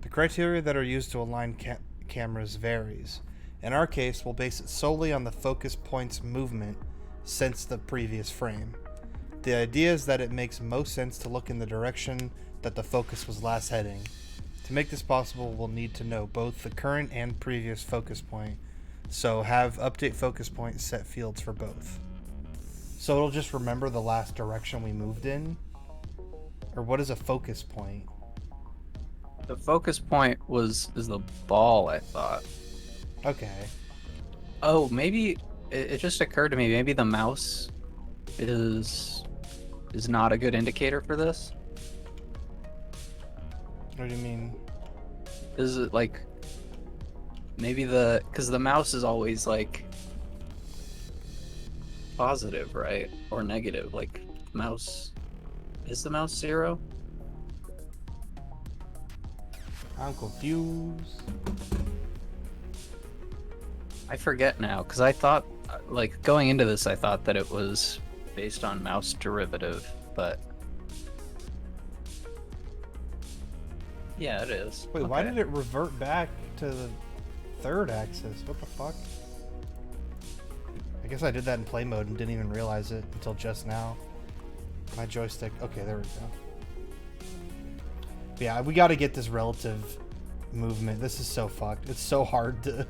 The criteria that are used to align cameras varies. In our case, we'll base it solely on the focus point's movement since the previous frame. The idea is that it makes most sense to look in the direction that the focus was last heading. To make this possible, we'll need to know both the current and previous focus point. So have update focus point set fields for both. So it'll just remember the last direction we moved in? Or what is a focus point? The focus point is the ball, I thought. Okay. Oh, maybe it just occurred to me. Maybe the mouse is not a good indicator for this. What do you mean? Is it like maybe because the mouse is always like positive, right? Or negative. Like mouse is the mouse 0? I'm confused. I forget now because I thought like going into this I thought that it was based on mouse derivative, but yeah, it is. Wait, why Okay. did it revert back to the third axis? What the fuck? I guess I did that in play mode and didn't even realize it until just now. My joystick. Okay, there we go. But yeah, we got to get this relative movement. This is so fucked. It's so hard to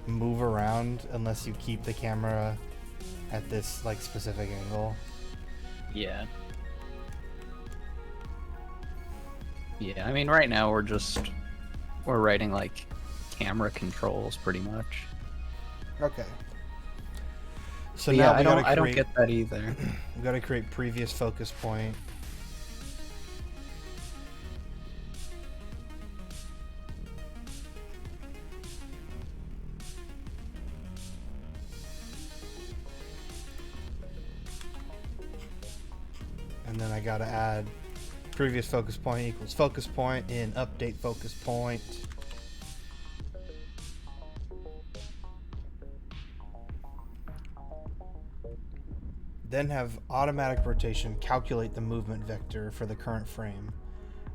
move around unless you keep the camera at this like specific angle. Yeah. Yeah, I mean right now we're writing like camera controls pretty much. Okay. So But now yeah, we gotta I don't create, get that either. we gotta create previous focus point. And then I gotta add previous focus point equals focus point in update focus point. Then have automatic rotation calculate the movement vector for the current frame.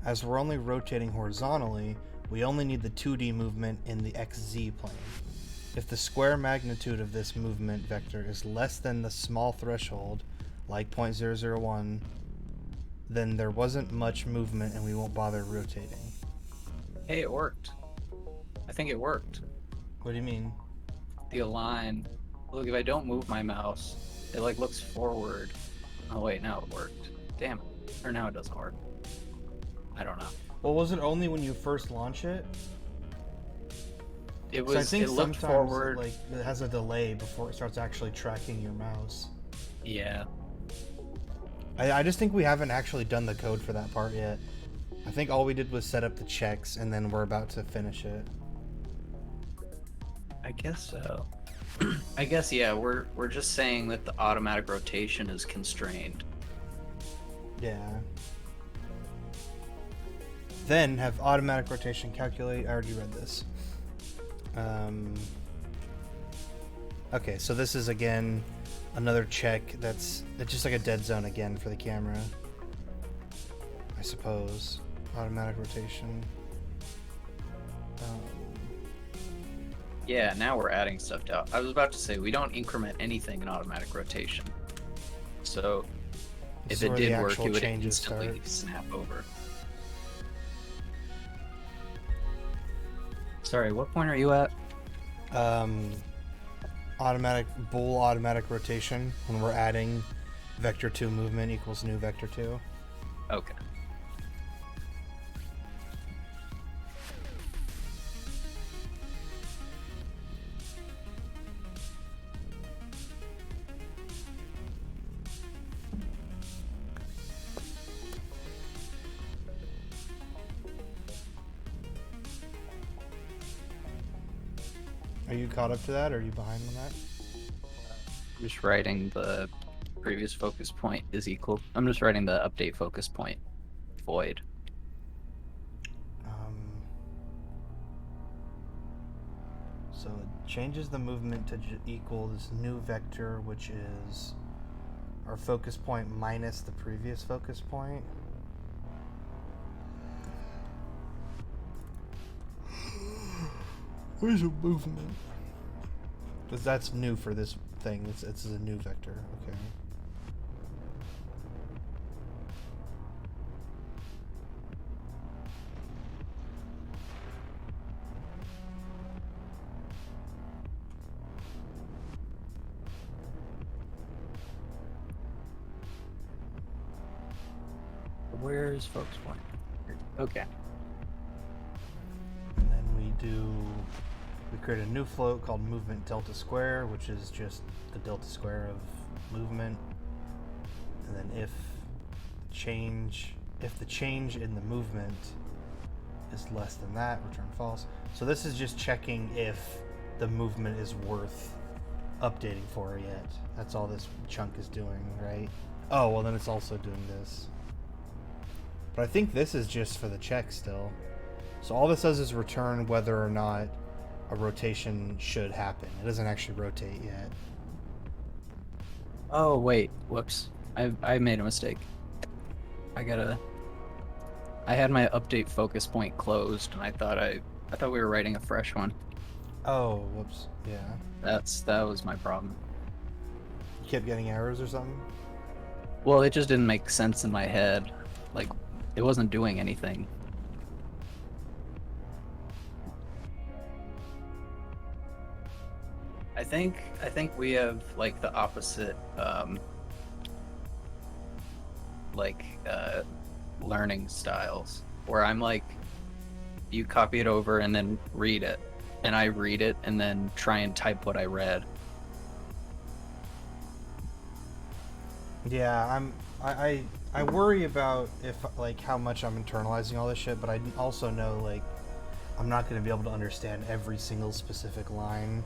As we're only rotating horizontally, we only need the 2D movement in the XZ plane. If the square magnitude of this movement vector is less than the small threshold, like 0.001, then there wasn't much movement and we won't bother rotating. Hey, it worked. I think it worked. What do you mean? The align. Look, if I don't move my mouse, it like looks forward. Oh wait, now it worked. Damn it. Or now it doesn't work. I don't know. Well, was it only when you first launch it? It So I was. think It looked sometimes forward. like it has a delay before it starts actually tracking your mouse. Yeah. I just think we haven't actually done the code for that part yet. I think all we did was set up the checks and then we're about to finish it. I guess so. I guess yeah. We're just saying that the automatic rotation is constrained. Yeah. Then have automatic rotation calculate. I already read this. Okay, so this is again another check it's just like a dead zone again for the camera, I suppose. Automatic rotation. Yeah. Now we're adding stuff to. I was about to say we don't increment anything in automatic rotation. So This if is it where the did work, actual it would changes instantly start. snap over. Sorry, what point are you at? Automatic rotation when we're adding vector 2 movement equals new vector 2. Okay. Are you caught up to that, or are you behind on that? I'm just writing the previous focus point is equal. I'm just writing the update focus point void. So it changes the movement to equal this new vector, which is our focus point minus the previous focus point. Where's the movement? Because that's new for this thing. It's a new vector. Okay. Where's focus point? Okay. And then we create a new float called movement delta square, which is just the delta square of movement. And then if the change in the movement is less than that, return false. So this is just checking if the movement is worth updating for yet. That's all this chunk is doing, right? Oh, well then it's also doing this. But I think this is just for the check still. So all this does is return whether or not a rotation should happen. It doesn't actually rotate yet. Oh wait, whoops. I made a mistake. I had my update focus point closed, and I thought we were writing a fresh one. Oh, whoops. Yeah. That was my problem. You kept getting errors or something? Well, it just didn't make sense in my head. Like, it wasn't doing anything. I think we have like the opposite learning styles, where I'm like, you copy it over and then read it, and I read it and then try and type what I read. Yeah, I worry about if like how much I'm internalizing all this shit, but I also know like I'm not going to be able to understand every single specific line.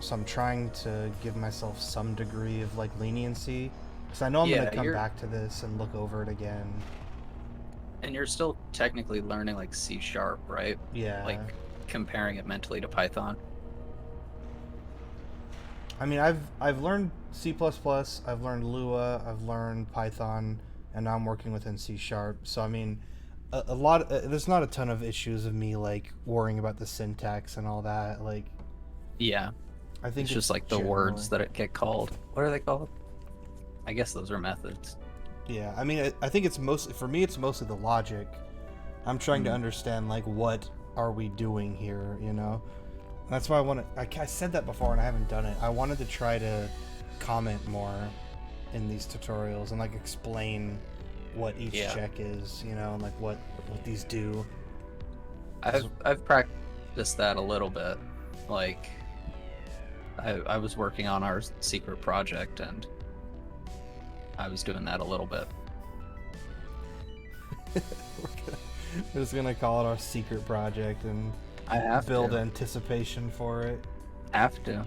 So I'm trying to give myself some degree of like leniency, because I know I'm going to come back to this and look over it again. And you're still technically learning like C#, right? Yeah. Like comparing it mentally to Python. I mean, I've learned C++, I've learned Lua, I've learned Python, and now I'm working within C#. So I mean, a lot. There's not a ton of issues of me like worrying about the syntax and all that. Like, yeah, I think it's just like the words that it get called. What are they called? I guess those are methods. Yeah, I mean, I think it's mostly for me. It's mostly the logic. I'm trying to understand like what are we doing here, you know. That's why I said that before and I haven't done it. I wanted to try to comment more in these tutorials and like explain what each check is, you know, and like what these do. I've practiced that a little bit. Like I was working on our secret project and I was doing that a little bit. We're just gonna call it our secret project and I have build to. anticipation for it. Have to.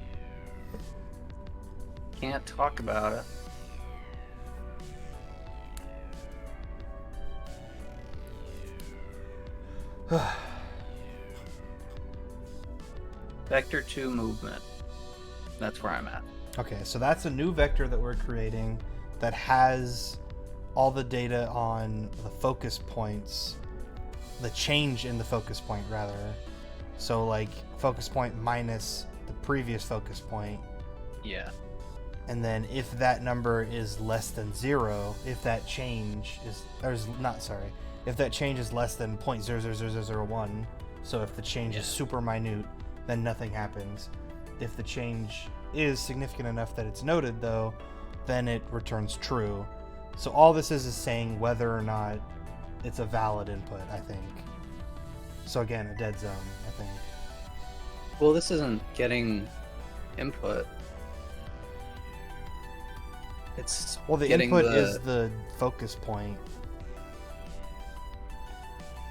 Can't talk about it. Vector 2 movement. That's where I'm at. Okay, so that's a new vector that we're creating that has all the data on the focus points, the change in the focus point rather. So like focus point minus the previous focus point. Yeah. And then if that number is less than 0, if that change is, if that change is less than 0.00001, so if the change is super minute, then nothing happens. If the change is significant enough that it's noted though, then it returns true. So all this is saying whether or not it's a valid input, I think. So again, a dead zone, I think. Well, this isn't getting input. It's the input is the focus point.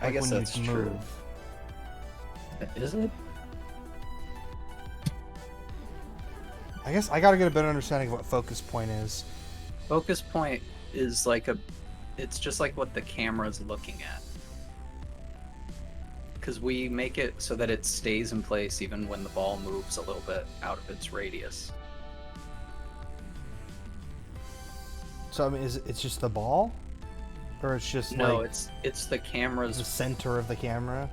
I guess that's true. Is it? I guess I gotta get a better understanding of what focus point is. Focus point is like it's just like what the camera's looking at. Because we make it so that it stays in place even when the ball moves a little bit out of its radius. So I mean, it's just the ball, or it's just like it's the camera's the center of the camera.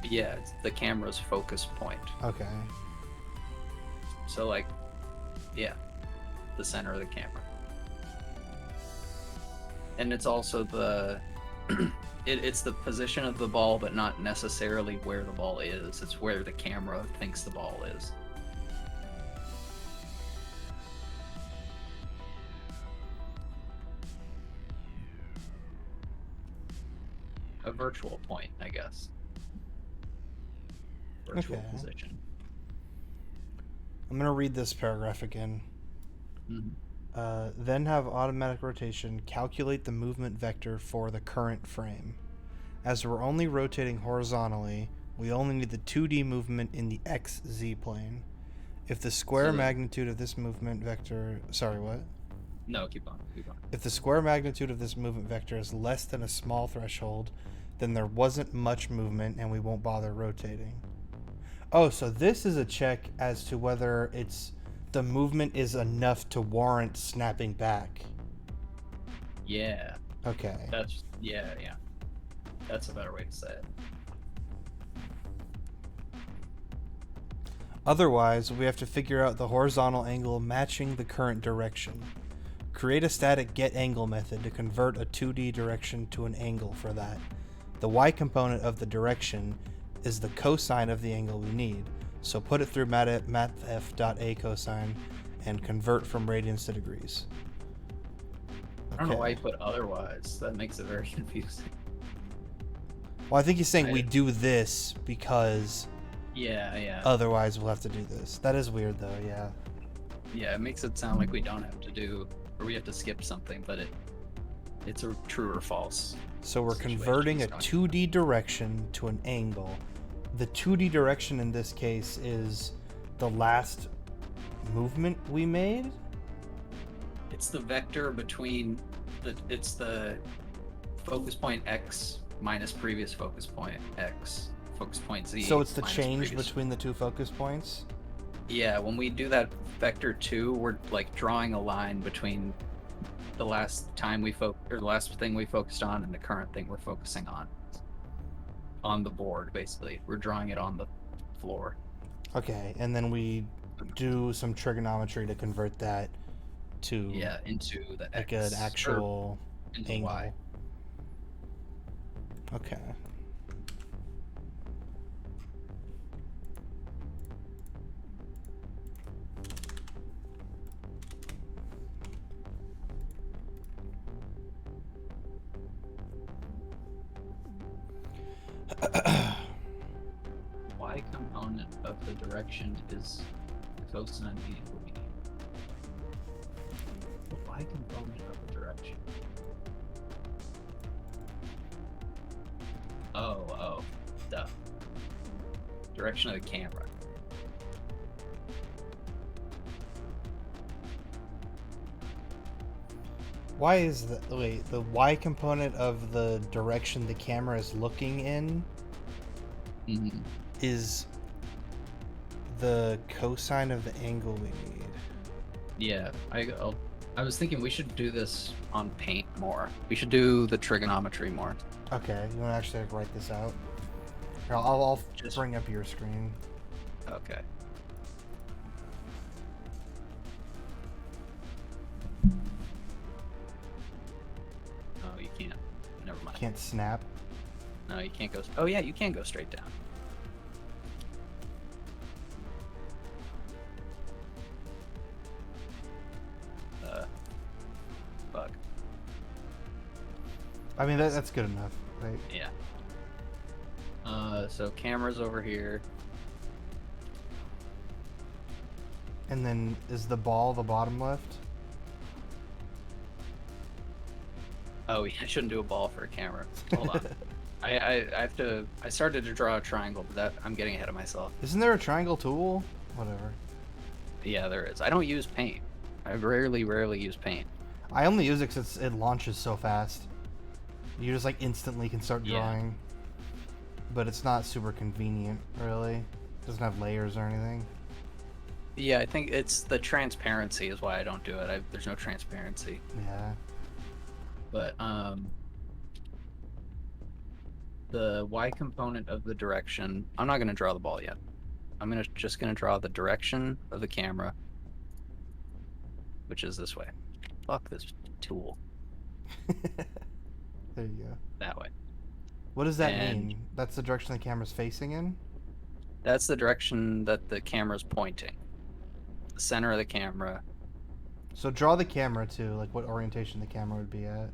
Yeah, it's the camera's focus point. Okay. So like, yeah, the center of the camera, and it's also the it's the position of the ball, but not necessarily where the ball is. It's where the camera thinks the ball is. virtual point, I guess. Virtual Okay. position. I'm gonna read this paragraph again. Mhm. Then have automatic rotation calculate the movement vector for the current frame. As we're only rotating horizontally, we only need the 2D movement in the XZ plane. If the square magnitude of this movement vector... Sorry, what? No, keep on. If the square magnitude of this movement vector is less than a small threshold, then there wasn't much movement and we won't bother rotating. Oh, so this is a check as to whether the movement is enough to warrant snapping back. Yeah. Okay. Yeah. That's a better way to say it. Otherwise, we have to figure out the horizontal angle matching the current direction. Create a static get angle method to convert a 2D direction to an angle for that. The y component of the direction is the cosine of the angle we need, so put it through mathf.a cosine and convert from radians to degrees. I don't know why you put otherwise. That makes it very confusing. Well, I think he's saying we do this because Yeah. otherwise we'll have to do this. That is weird though, yeah. Yeah, it makes it sound like we don't have to do, or we have to skip something, but it's a true or false. So we're situation converting a he's 2D direction to an angle. The 2D direction in this case is the last movement we made? It's the vector between it's the focus point X minus previous focus point X, focus point Z. So it's the minus change previous. between the two focus points? Yeah, when we do that vector 2, we're like drawing a line between the last thing we focused on and the current thing we're focusing on the board. Basically, we're drawing it on the floor. Okay, and then we do some trigonometry to convert that to into the like X, an actual into angle. Y. Okay. Y component of the direction is cosine angle. The Y component of the direction. Oh, duh. Direction of the camera. Why is the y component of the direction the camera is looking in is the cosine of the angle we need? Yeah, I was thinking we should do this on Paint more. We should do the trigonometry more. Okay, you want to actually write this out? Here, I'll Just- bring up your screen. Okay. Oh, you can't. Never mind. Can't snap. No, you can't go. Oh yeah, you can go straight down. Bug. I mean, that's good enough, right? Yeah. So camera's over here. And then is the ball the bottom left? Oh, yeah, I shouldn't do a ball for a camera. Hold on. I have to. I started to draw a triangle, but I'm getting ahead of myself. Isn't there a triangle tool? Whatever. Yeah, there is. I don't use Paint. I rarely use Paint. I only use it because it launches so fast. You just like instantly can start Yeah. drawing. But it's not super convenient, really. It doesn't have layers or anything. Yeah, I think it's the transparency is why I don't do it. There's no transparency. Yeah. But the Y component of the direction. I'm not gonna draw the ball yet. I'm just gonna draw the direction of the camera, which is this way. Fuck this tool. There you go. That way. What does that And- mean? That's the direction the camera's facing in? That's the direction that the camera's pointing. The center of the camera. So draw the camera to like what orientation the camera would be at.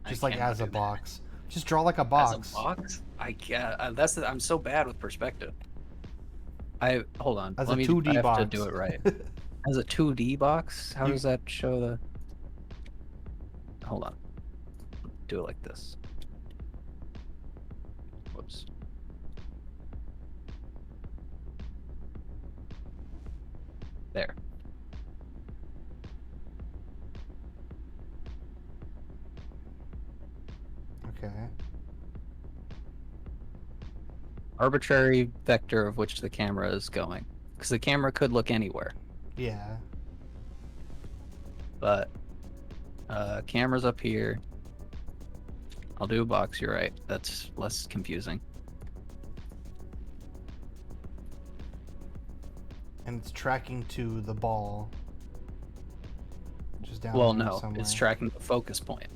I Just like cannot as a do that. box. Just draw like a As box. a box? I can't. I'm so bad with perspective. Hold on. As a Let me. 2D I have to do box. it right. As a 2D box? How You- does that show the? Hold on. Do it like this. Whoops. There. Okay. Arbitrary vector of which the camera is going, because the camera could look anywhere, Yeah. but camera's up here. I'll do a box. You're right. That's less confusing. And it's tracking to the ball. Just down Well, there no, somewhere. it's tracking the focus point.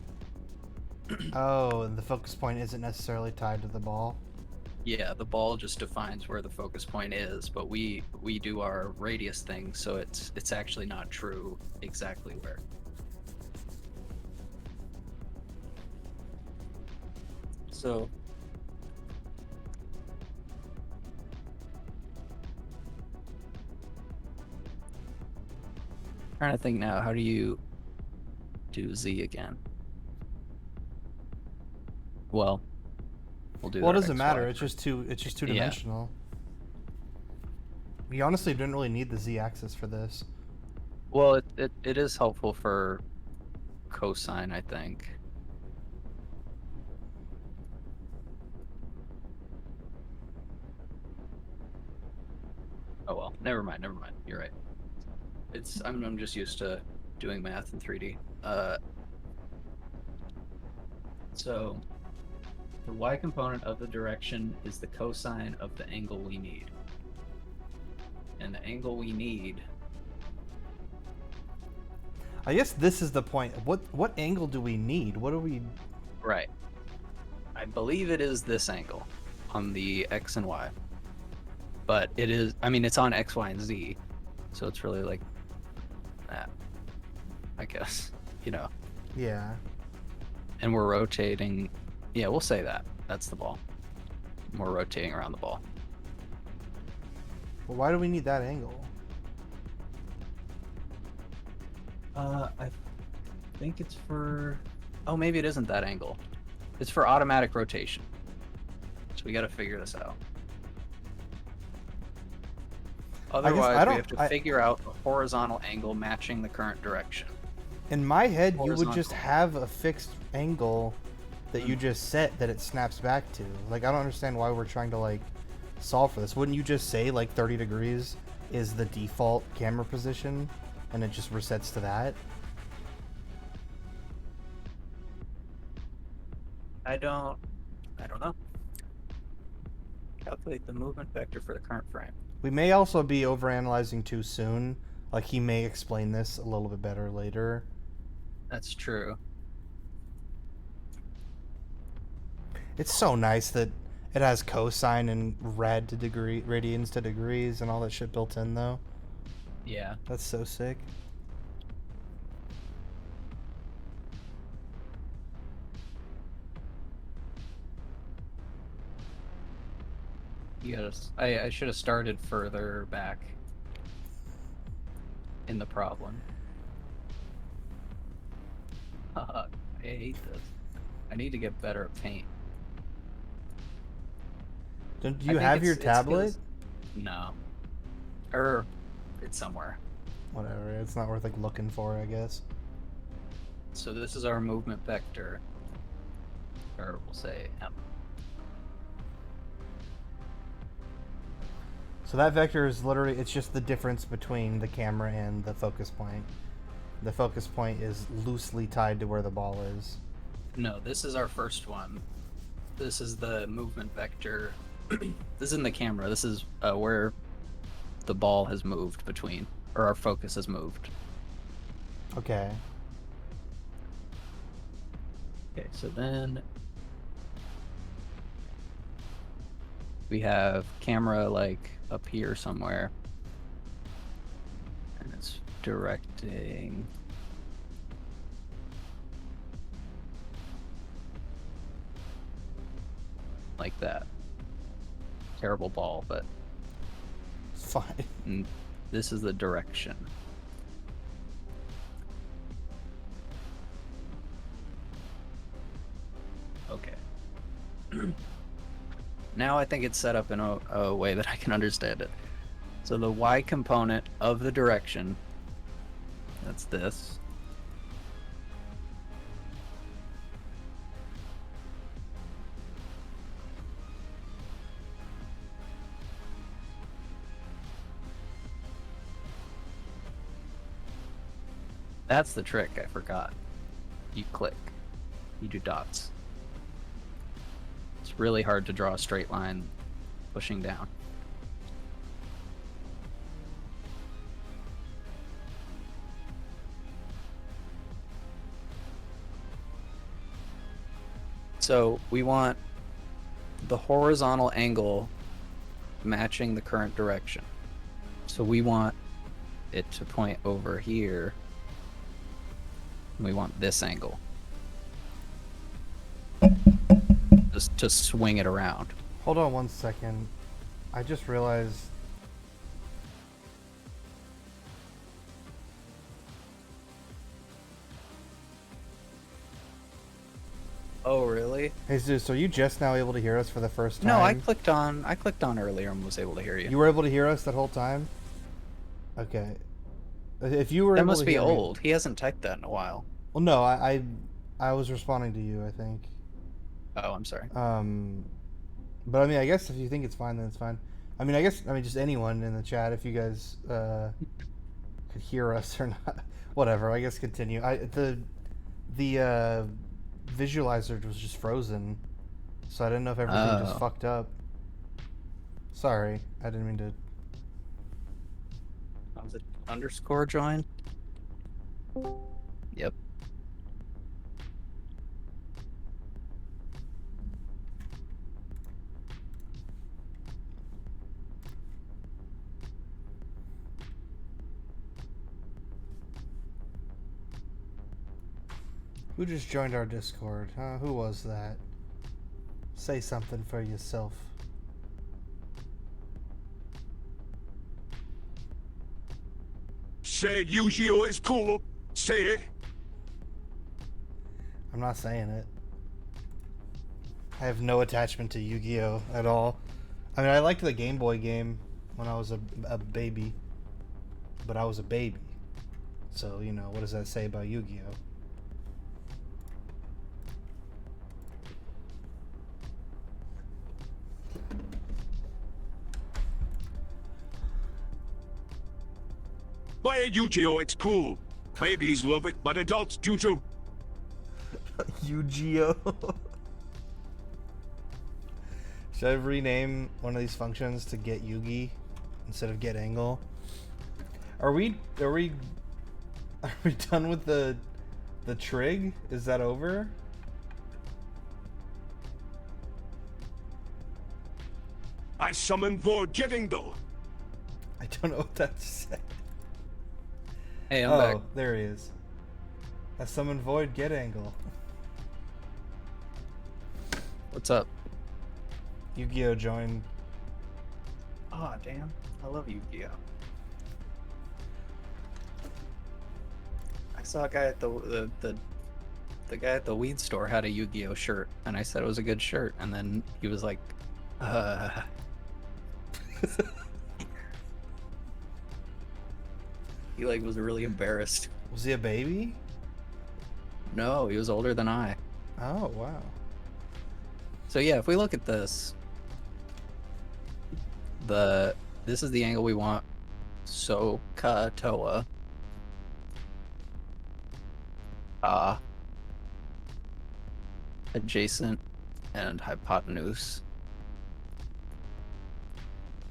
Oh, and the focus point isn't necessarily tied to the ball. Yeah, the ball just defines where the focus point is, but we do our radius thing, so it's actually not true exactly where. So trying to think now, how do you do Z again? Well, we'll do Well, it our doesn't XY matter. It's first. just two Yeah. dimensional. We honestly didn't really need the Z-axis for this. Well, it is helpful for cosine, I think. Oh well, never mind. You're right. I'm just used to doing math in 3D. So the y component of the direction is the cosine of the angle we need. And the angle we need, I guess this is the point. What angle do we need? What do we? right? I believe it is this angle on the x and y. But it is, I mean, it's on x, y, and z. So it's really like that, I guess, you know. Yeah. And we're rotating. Yeah, we'll say that. That's the ball. We're rotating around the ball. Well, why do we need that angle? I think it's for. Oh, maybe it isn't that angle. It's for automatic rotation. So we got to figure this out. Otherwise, we have to figure out the horizontal angle matching the current direction. In my head, you would Horizontal. just have a fixed angle that you just set that it snaps back to. Like, I don't understand why we're trying to, like, solve for this. Wouldn't you just say, like, 30 degrees is the default camera position, and it just resets to that? I don't know. Calculate the movement vector for the current frame. We may also be overanalyzing too soon. Like, he may explain this a little bit better later. That's true. It's so nice that it has cosine and rad to degree, radians to degrees, and all that shit built in, though. Yeah. That's so sick. You gotta. I should have started further back in the problem. I hate this. I need to get better at paint. Do you have your tablet? No. It's somewhere. Whatever. It's not worth like looking for, I guess. So this is our movement vector, or we'll say M. So that vector is literally, it's just the difference between the camera and the focus point. The focus point is loosely tied to where the ball is. No, this is our first one. This is the movement vector. This isn't the camera. This is where the ball has moved between, or our focus has moved. Okay. Okay, so then we have camera like up here somewhere, and it's directing. like that. Terrible ball, but It's fine. this is the direction. Okay. Now I think it's set up in a way that I can understand it. So the Y component of the direction, that's this. That's the trick, I forgot. You click. You do dots. It's really hard to draw a straight line pushing down. So we want the horizontal angle matching the current direction. So we want it to point over here. We want this angle. Just to swing it around. Hold on 1 second. I just realized. Oh, really? Hey, Zeus, are you just now able to hear us for the first time? No, I clicked on earlier and was able to hear you. You were able to hear us that whole time? Okay. If you were That able must to be hear me- old. He hasn't typed that in a while. Well, no, I was responding to you, I think. Oh, I'm sorry. But I mean, I guess if you think it's fine, then it's fine. I mean, just anyone in the chat, if you guys could hear us or not, whatever. I guess continue. The visualizer was just frozen, so I didn't know if everything just fucked up. Sorry, I didn't mean to. Was it underscore join? Yep. Who just joined our Discord? Huh? Who was that? Say something for yourself. Say Yugioh is cool. Say it. I'm not saying it. I have no attachment to Yu-Gi-Oh at all. I mean, I liked the Game Boy game when I was a baby, but I was a baby. So, you know, what does that say about Yu-Gi-Oh? Play Yugioh, it's cool. Babies love it, but adults do too. Yu-Gi-Oh. Should I rename one of these functions to get Yugi instead of get angle? Are we done with the trig? Is that over? I summon Void Getting though. I don't know what that said. Hey, I'm back. There he is. I summon Void Get Angle. What's up? Yu-Gi-Oh joined. Oh, damn. I love Yu-Gi-Oh. I saw a guy at the guy at the weed store had a Yu-Gi-Oh shirt, and I said it was a good shirt, and then he was like, He like was really embarrassed. Was he a baby? No, he was older than I. Oh, wow. So yeah, if we look at this, this is the angle we want. Soka Toa. Adjacent and hypotenuse.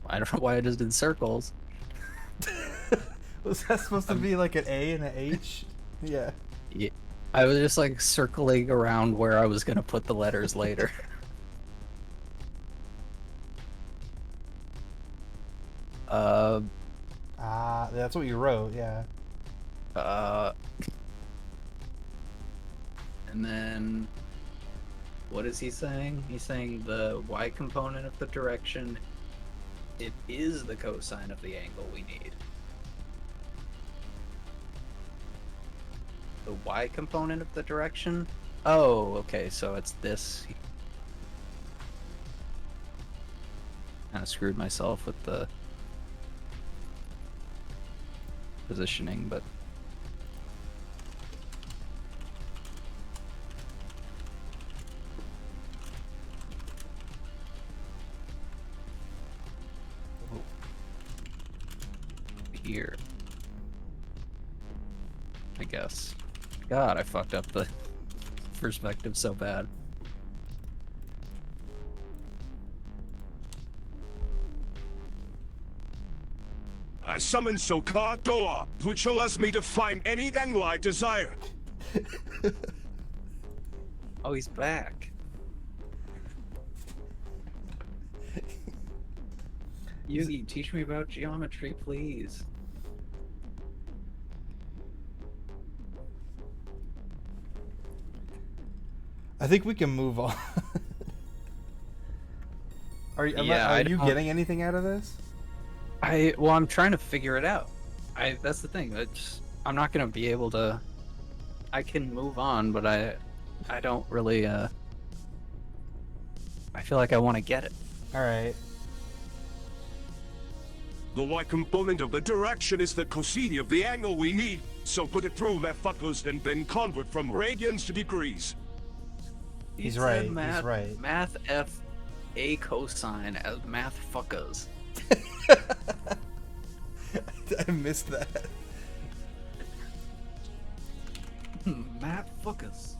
I don't know why I just did circles. Was that supposed to be like an A and an H? Yeah. Yeah, I was just like circling around where I was gonna put the letters later. That's what you wrote, yeah. And then What is he saying? He's saying the y component of the direction, it is the cosine of the angle we need. The y component of the direction? Oh, okay, so it's this. Kind of screwed myself with the positioning, but here, I guess. God, I fucked up the perspective so bad. I summon Sokar Doa, which allows me to find any angle I desire. Oh, he's back. Yugi, teach me about geometry, please. I think we can move on. Are you getting anything out of this? Well, I'm trying to figure it out. That's the thing. I'm not gonna be able to. I can move on, but I don't really. I feel like I want to get it. All right. The y component of the direction is the cosine of the angle we need. So put it through left fuckers and then convert from radians to degrees. He's He right. said math, He's right. Math F a cosine as math fuckers. I missed that. Math fuckers.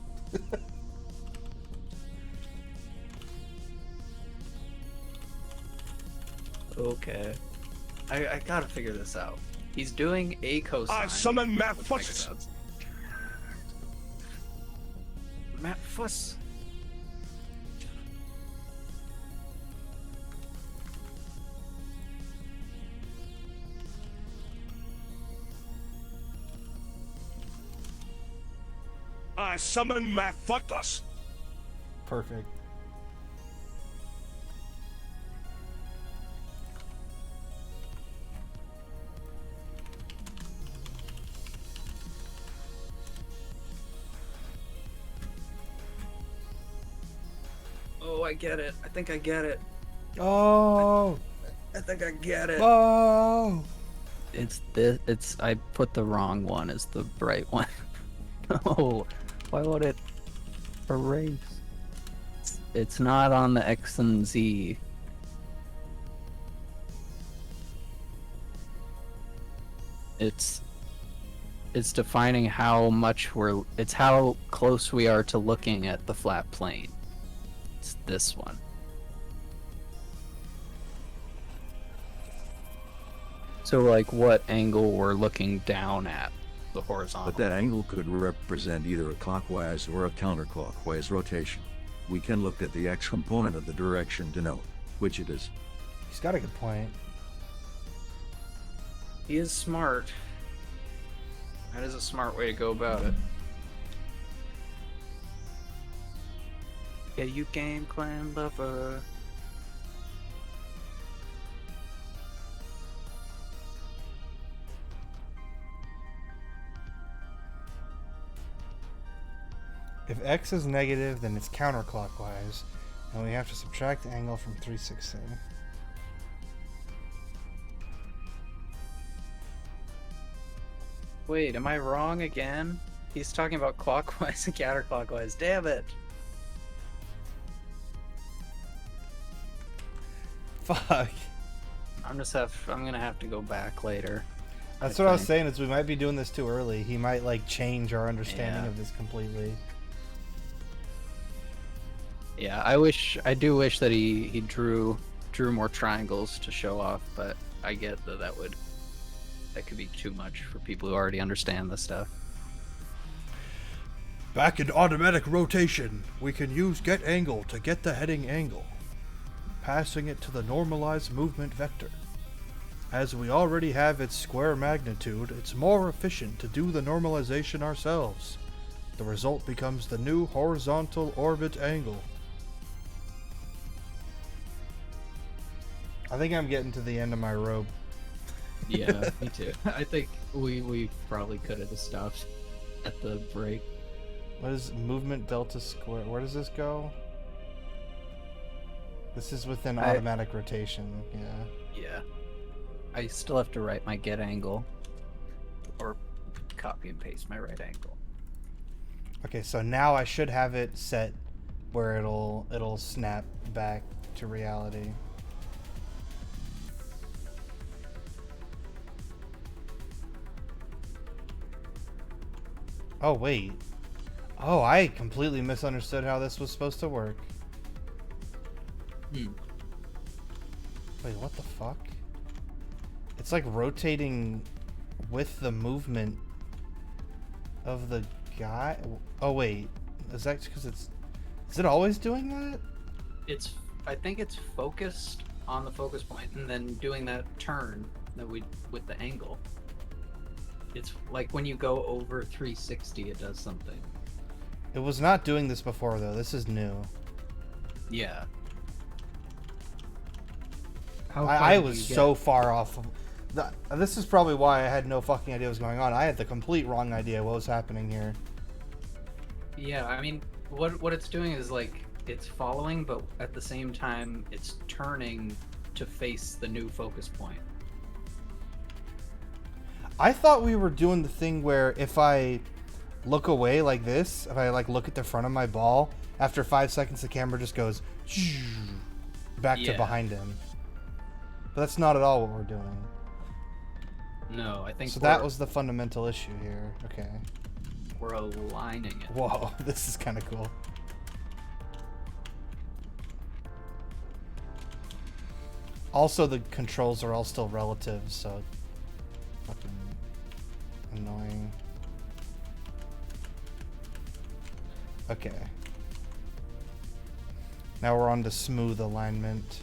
Okay. I gotta figure this out. He's doing a cosine. I summon math with fuss. megadots. Math fuss. I summon math fuckers. Perfect. Oh, I get it. I think I get it. Oh. I think I get it. Oh. It's this. It's I put the wrong one as the right one. Oh, why would it erase? It's not on the X and Z. It's defining how much it's how close we are to looking at the flat plane. It's this one. So like what angle we're looking down at, the horizontal. But that angle could represent either a clockwise or a counterclockwise rotation. We can look at the x component of the direction to know which it is. He's got a good point. He is smart. That is a smart way to go about it. Yeah, you game clan lover. If x is negative, then it's counterclockwise, and we have to subtract the angle from 360. Wait, am I wrong again? He's talking about clockwise and counterclockwise. Damn it! Fuck. I'm gonna have to go back later. That's what I was saying, is we might be doing this too early. He might like change our understanding Yeah. of this completely. Yeah, I do wish that he drew more triangles to show off, but I get that could be too much for people who already understand this stuff. Back in automatic rotation, we can use get angle to get the heading angle, passing it to the normalized movement vector. As we already have its square magnitude, it's more efficient to do the normalization ourselves. The result becomes the new horizontal orbit angle, I think I'm getting to the end of my rope. Yeah, me too. I think we probably could have just stopped at the break. What is movement delta square? Where does this go? This is within automatic rotation. Yeah. Yeah. I still have to write my get angle. Or copy and paste my right angle. Okay, so now I should have it set where it'll snap back to reality. Oh wait. Oh, I completely misunderstood how this was supposed to work. Hmm. Wait, what the fuck? It's like rotating with the movement of the guy. Oh wait, is that because it's? Is it always doing that? I think it's focused on the focus point and then doing that turn that we with the angle. It's like when you go over 360, it does something. It was not doing this before though. This is new. Yeah. I was so far off. This is probably why I had no fucking idea what was going on. I had the complete wrong idea what was happening here. Yeah, I mean, what it's doing is like it's following, but at the same time, it's turning to face the new focus point. I thought we were doing the thing where if I look away like this, if I like look at the front of my ball, after 5 seconds the camera just goes back to behind him. But that's not at all what we're doing. No, I think so. That was the fundamental issue here. Okay. We're aligning it. Whoa, this is kind of cool. Also, the controls are all still relative, so fucking annoying. Okay. Now we're on to smooth alignment.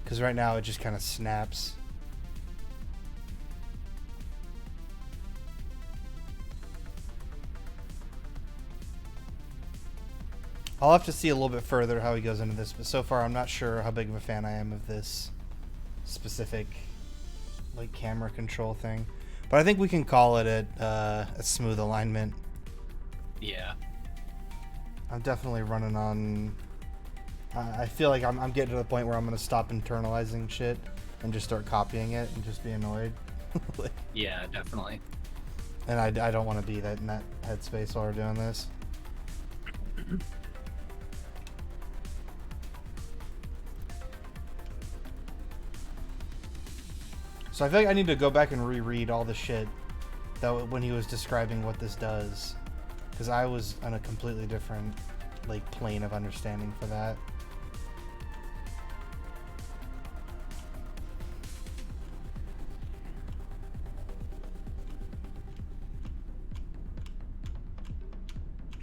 Because right now it just kind of snaps. I'll have to see a little bit further how he goes into this, but so far I'm not sure how big of a fan I am of this specific like camera control thing. But I think we can call it a smooth alignment. Yeah. I'm definitely running on... I feel like I'm getting to the point where I'm going to stop internalizing shit and just start copying it and just be annoyed. Like, Yeah, definitely. and I don't want to be in that headspace while we're doing this. So I feel like I need to go back and reread all the shit that when he was describing what this does, because I was on a completely different like plane of understanding for that.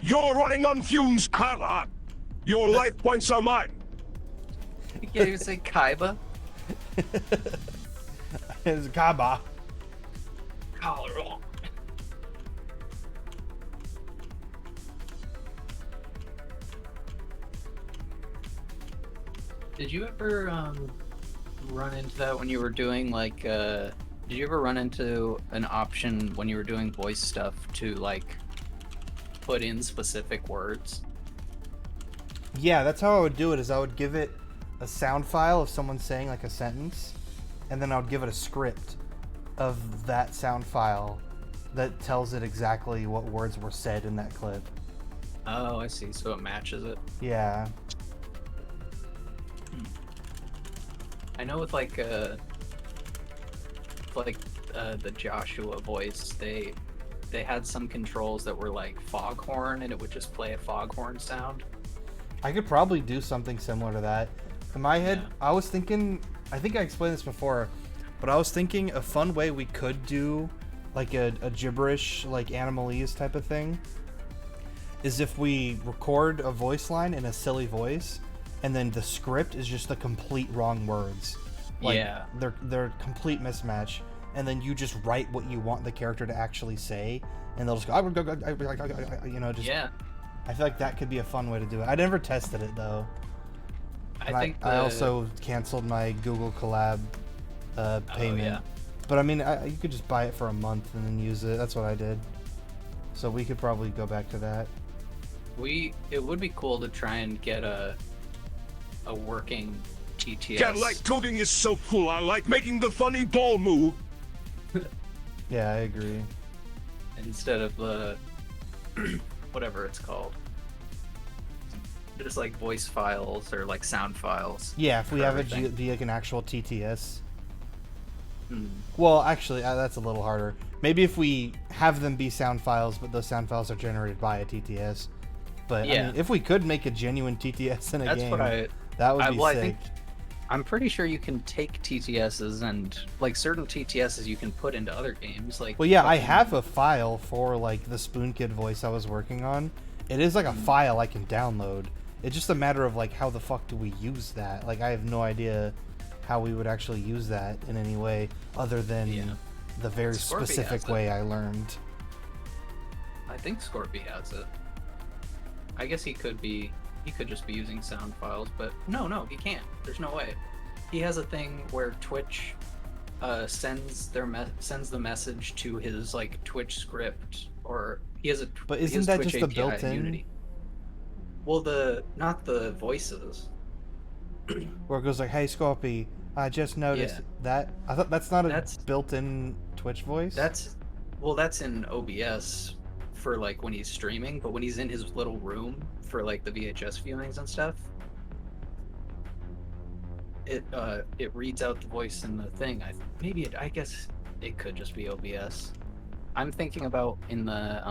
You're running on fumes, Carla. Your life points are mine. You can't even say Kaiba. It's Kaba. Colorado. Did you ever run into that when you were doing like did you ever run into an option when you were doing voice stuff to like put in specific words? Yeah, that's how I would do it. Is I would give it a sound file of someone saying like a sentence, and then I would give it a script of that sound file that tells it exactly what words were said in that clip. Oh, I see. So it matches it. Yeah. I know with like the Joshua voice, they had some controls that were like foghorn, and it would just play a foghorn sound. I could probably do something similar to that. In my head, Yeah. I was thinking, I think I explained this before, but I was thinking a fun way we could do like a gibberish, like Animalese type of thing, is if we record a voice line in a silly voice, and then the script is just the complete wrong words. Like, Yeah. They're complete mismatch, and then you just write what you want the character to actually say, and they'll just go, you know, just... Yeah. I feel like that could be a fun way to do it. I never tested it, though. I And think I also canceled my Google Collab payment. Oh, yeah. But I mean, you could just buy it for a month and then use it. That's what I did. So we could probably go back to that. It would be cool to try and get a working TTS. Catlikecoding is so cool. I like making the funny ball move. Yeah, I agree. Instead of the whatever it's called. Just like voice files or like sound files. Yeah, if we for have everything. it be like an actual TTS. Hmm. Well, actually, that's a little harder. Maybe if we have them be sound files, but those sound files are generated by a TTS. But I Yeah. mean, if we could make a genuine TTS in a That's game, what that would be well, I sick. think I'm pretty sure you can take TTSs and like certain TTSs you can put into other games. Like Well, yeah, I fucking- have a file for like the Spoon Kid voice I was working on. It is like a file I can download. It's just a matter of like how the fuck do we use that? Like I have no idea how we would actually use that in any way other than Yeah. the very Scorpy has specific it. way I learned. I think Scorpy has it. I guess he could just be using sound files, but no, he can't. There's no way. He has a thing where Twitch sends the message to his like Twitch script, or he has a. But he isn't has that Twitch just the API in built-in? Unity. Well, not the voices. Where it goes like, "Hey Scorpy, I just noticed Yeah. that." I thought that's not a That's- built-in Twitch voice. That's in OBS for like when he's streaming, but when he's in his little room for like the VHS viewings and stuff, it reads out the voice in the thing. I guess it could just be OBS. I'm thinking about in the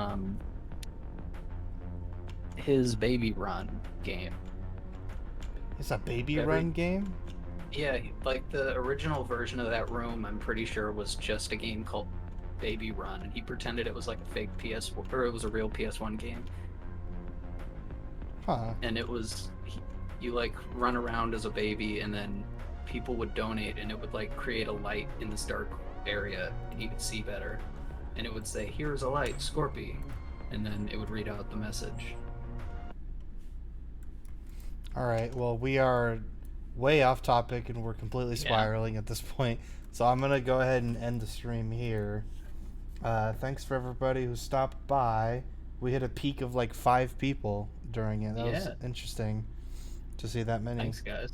his Baby Run game. It's a baby every- run game. Yeah, like the original version of that room, I'm pretty sure was just a game called Baby Run, and he pretended it was like a fake or it was a real PS1 game, Huh. and it was you like run around as a baby, and then people would donate, and it would like create a light in this dark area, and you could see better, and it would say, "Here's a light, Scorpy," and then it would read out the message. All right. Well, we are way off topic and we're completely Yeah. spiraling at this point. So I'm gonna go ahead and end the stream here. Thanks for everybody who stopped by. We hit a peak of like 5 people during it. That was Yeah. interesting to see that many. Thanks, guys.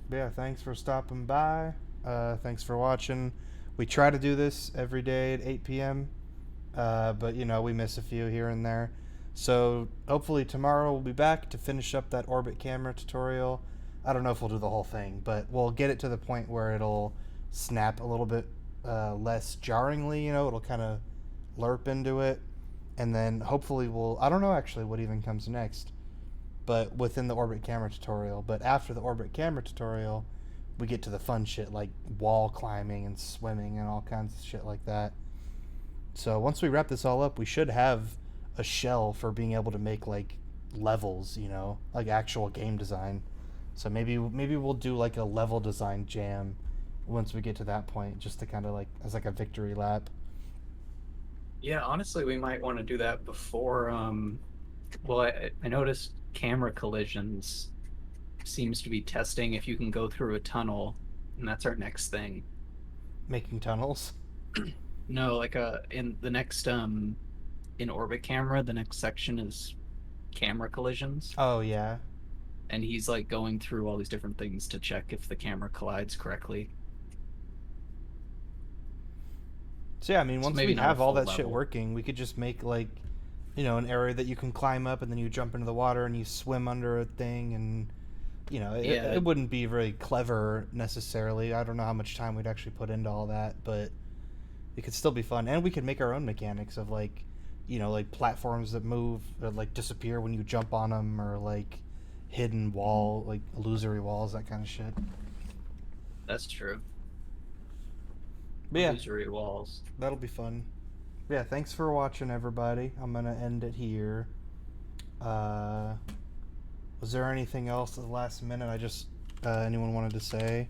But yeah, thanks for stopping by. Thanks for watching. We try to do this every day at 8 p.m. But you know, we miss a few here and there. So hopefully tomorrow we'll be back to finish up that orbit camera tutorial. I don't know if we'll do the whole thing, but we'll get it to the point where it'll snap a little bit less jarringly, you know, it'll kind of lerp into it. And then hopefully I don't know actually what even comes next, but within the orbit camera tutorial. But after the orbit camera tutorial, we get to the fun shit like wall climbing and swimming and all kinds of shit like that. So once we wrap this all up, we should have a shell for being able to make like levels, you know, like actual game design. So maybe we'll do like a level design jam once we get to that point, just to kind of like as like a victory lap. Yeah, honestly, we might want to do that before. Well, I noticed Camera Collisions seems to be testing if you can go through a tunnel, and that's our next thing. Making tunnels. No, like in the next in Orbit Camera, the next section is Camera Collisions, Oh yeah. and he's like going through all these different things to check if the camera collides correctly. So yeah, I mean, So once maybe we not a have all full that shit level. working, we could just make like, you know, an area that you can climb up and then you jump into the water and you swim under a thing, and you know, Yeah. it wouldn't be very clever necessarily. I don't know how much time we'd actually put into all that, but it could still be fun, and we could make our own mechanics of like, you know, like platforms that move or like disappear when you jump on them, or like hidden wall, like illusory walls, that kind of shit. That's true. But yeah, Illusory walls. that'll be fun. Yeah, thanks for watching, everybody. I'm gonna end it here. Was there anything else at the last minute anyone wanted to say?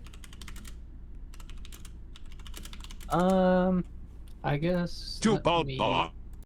I guess. Too let bad, me- Bob.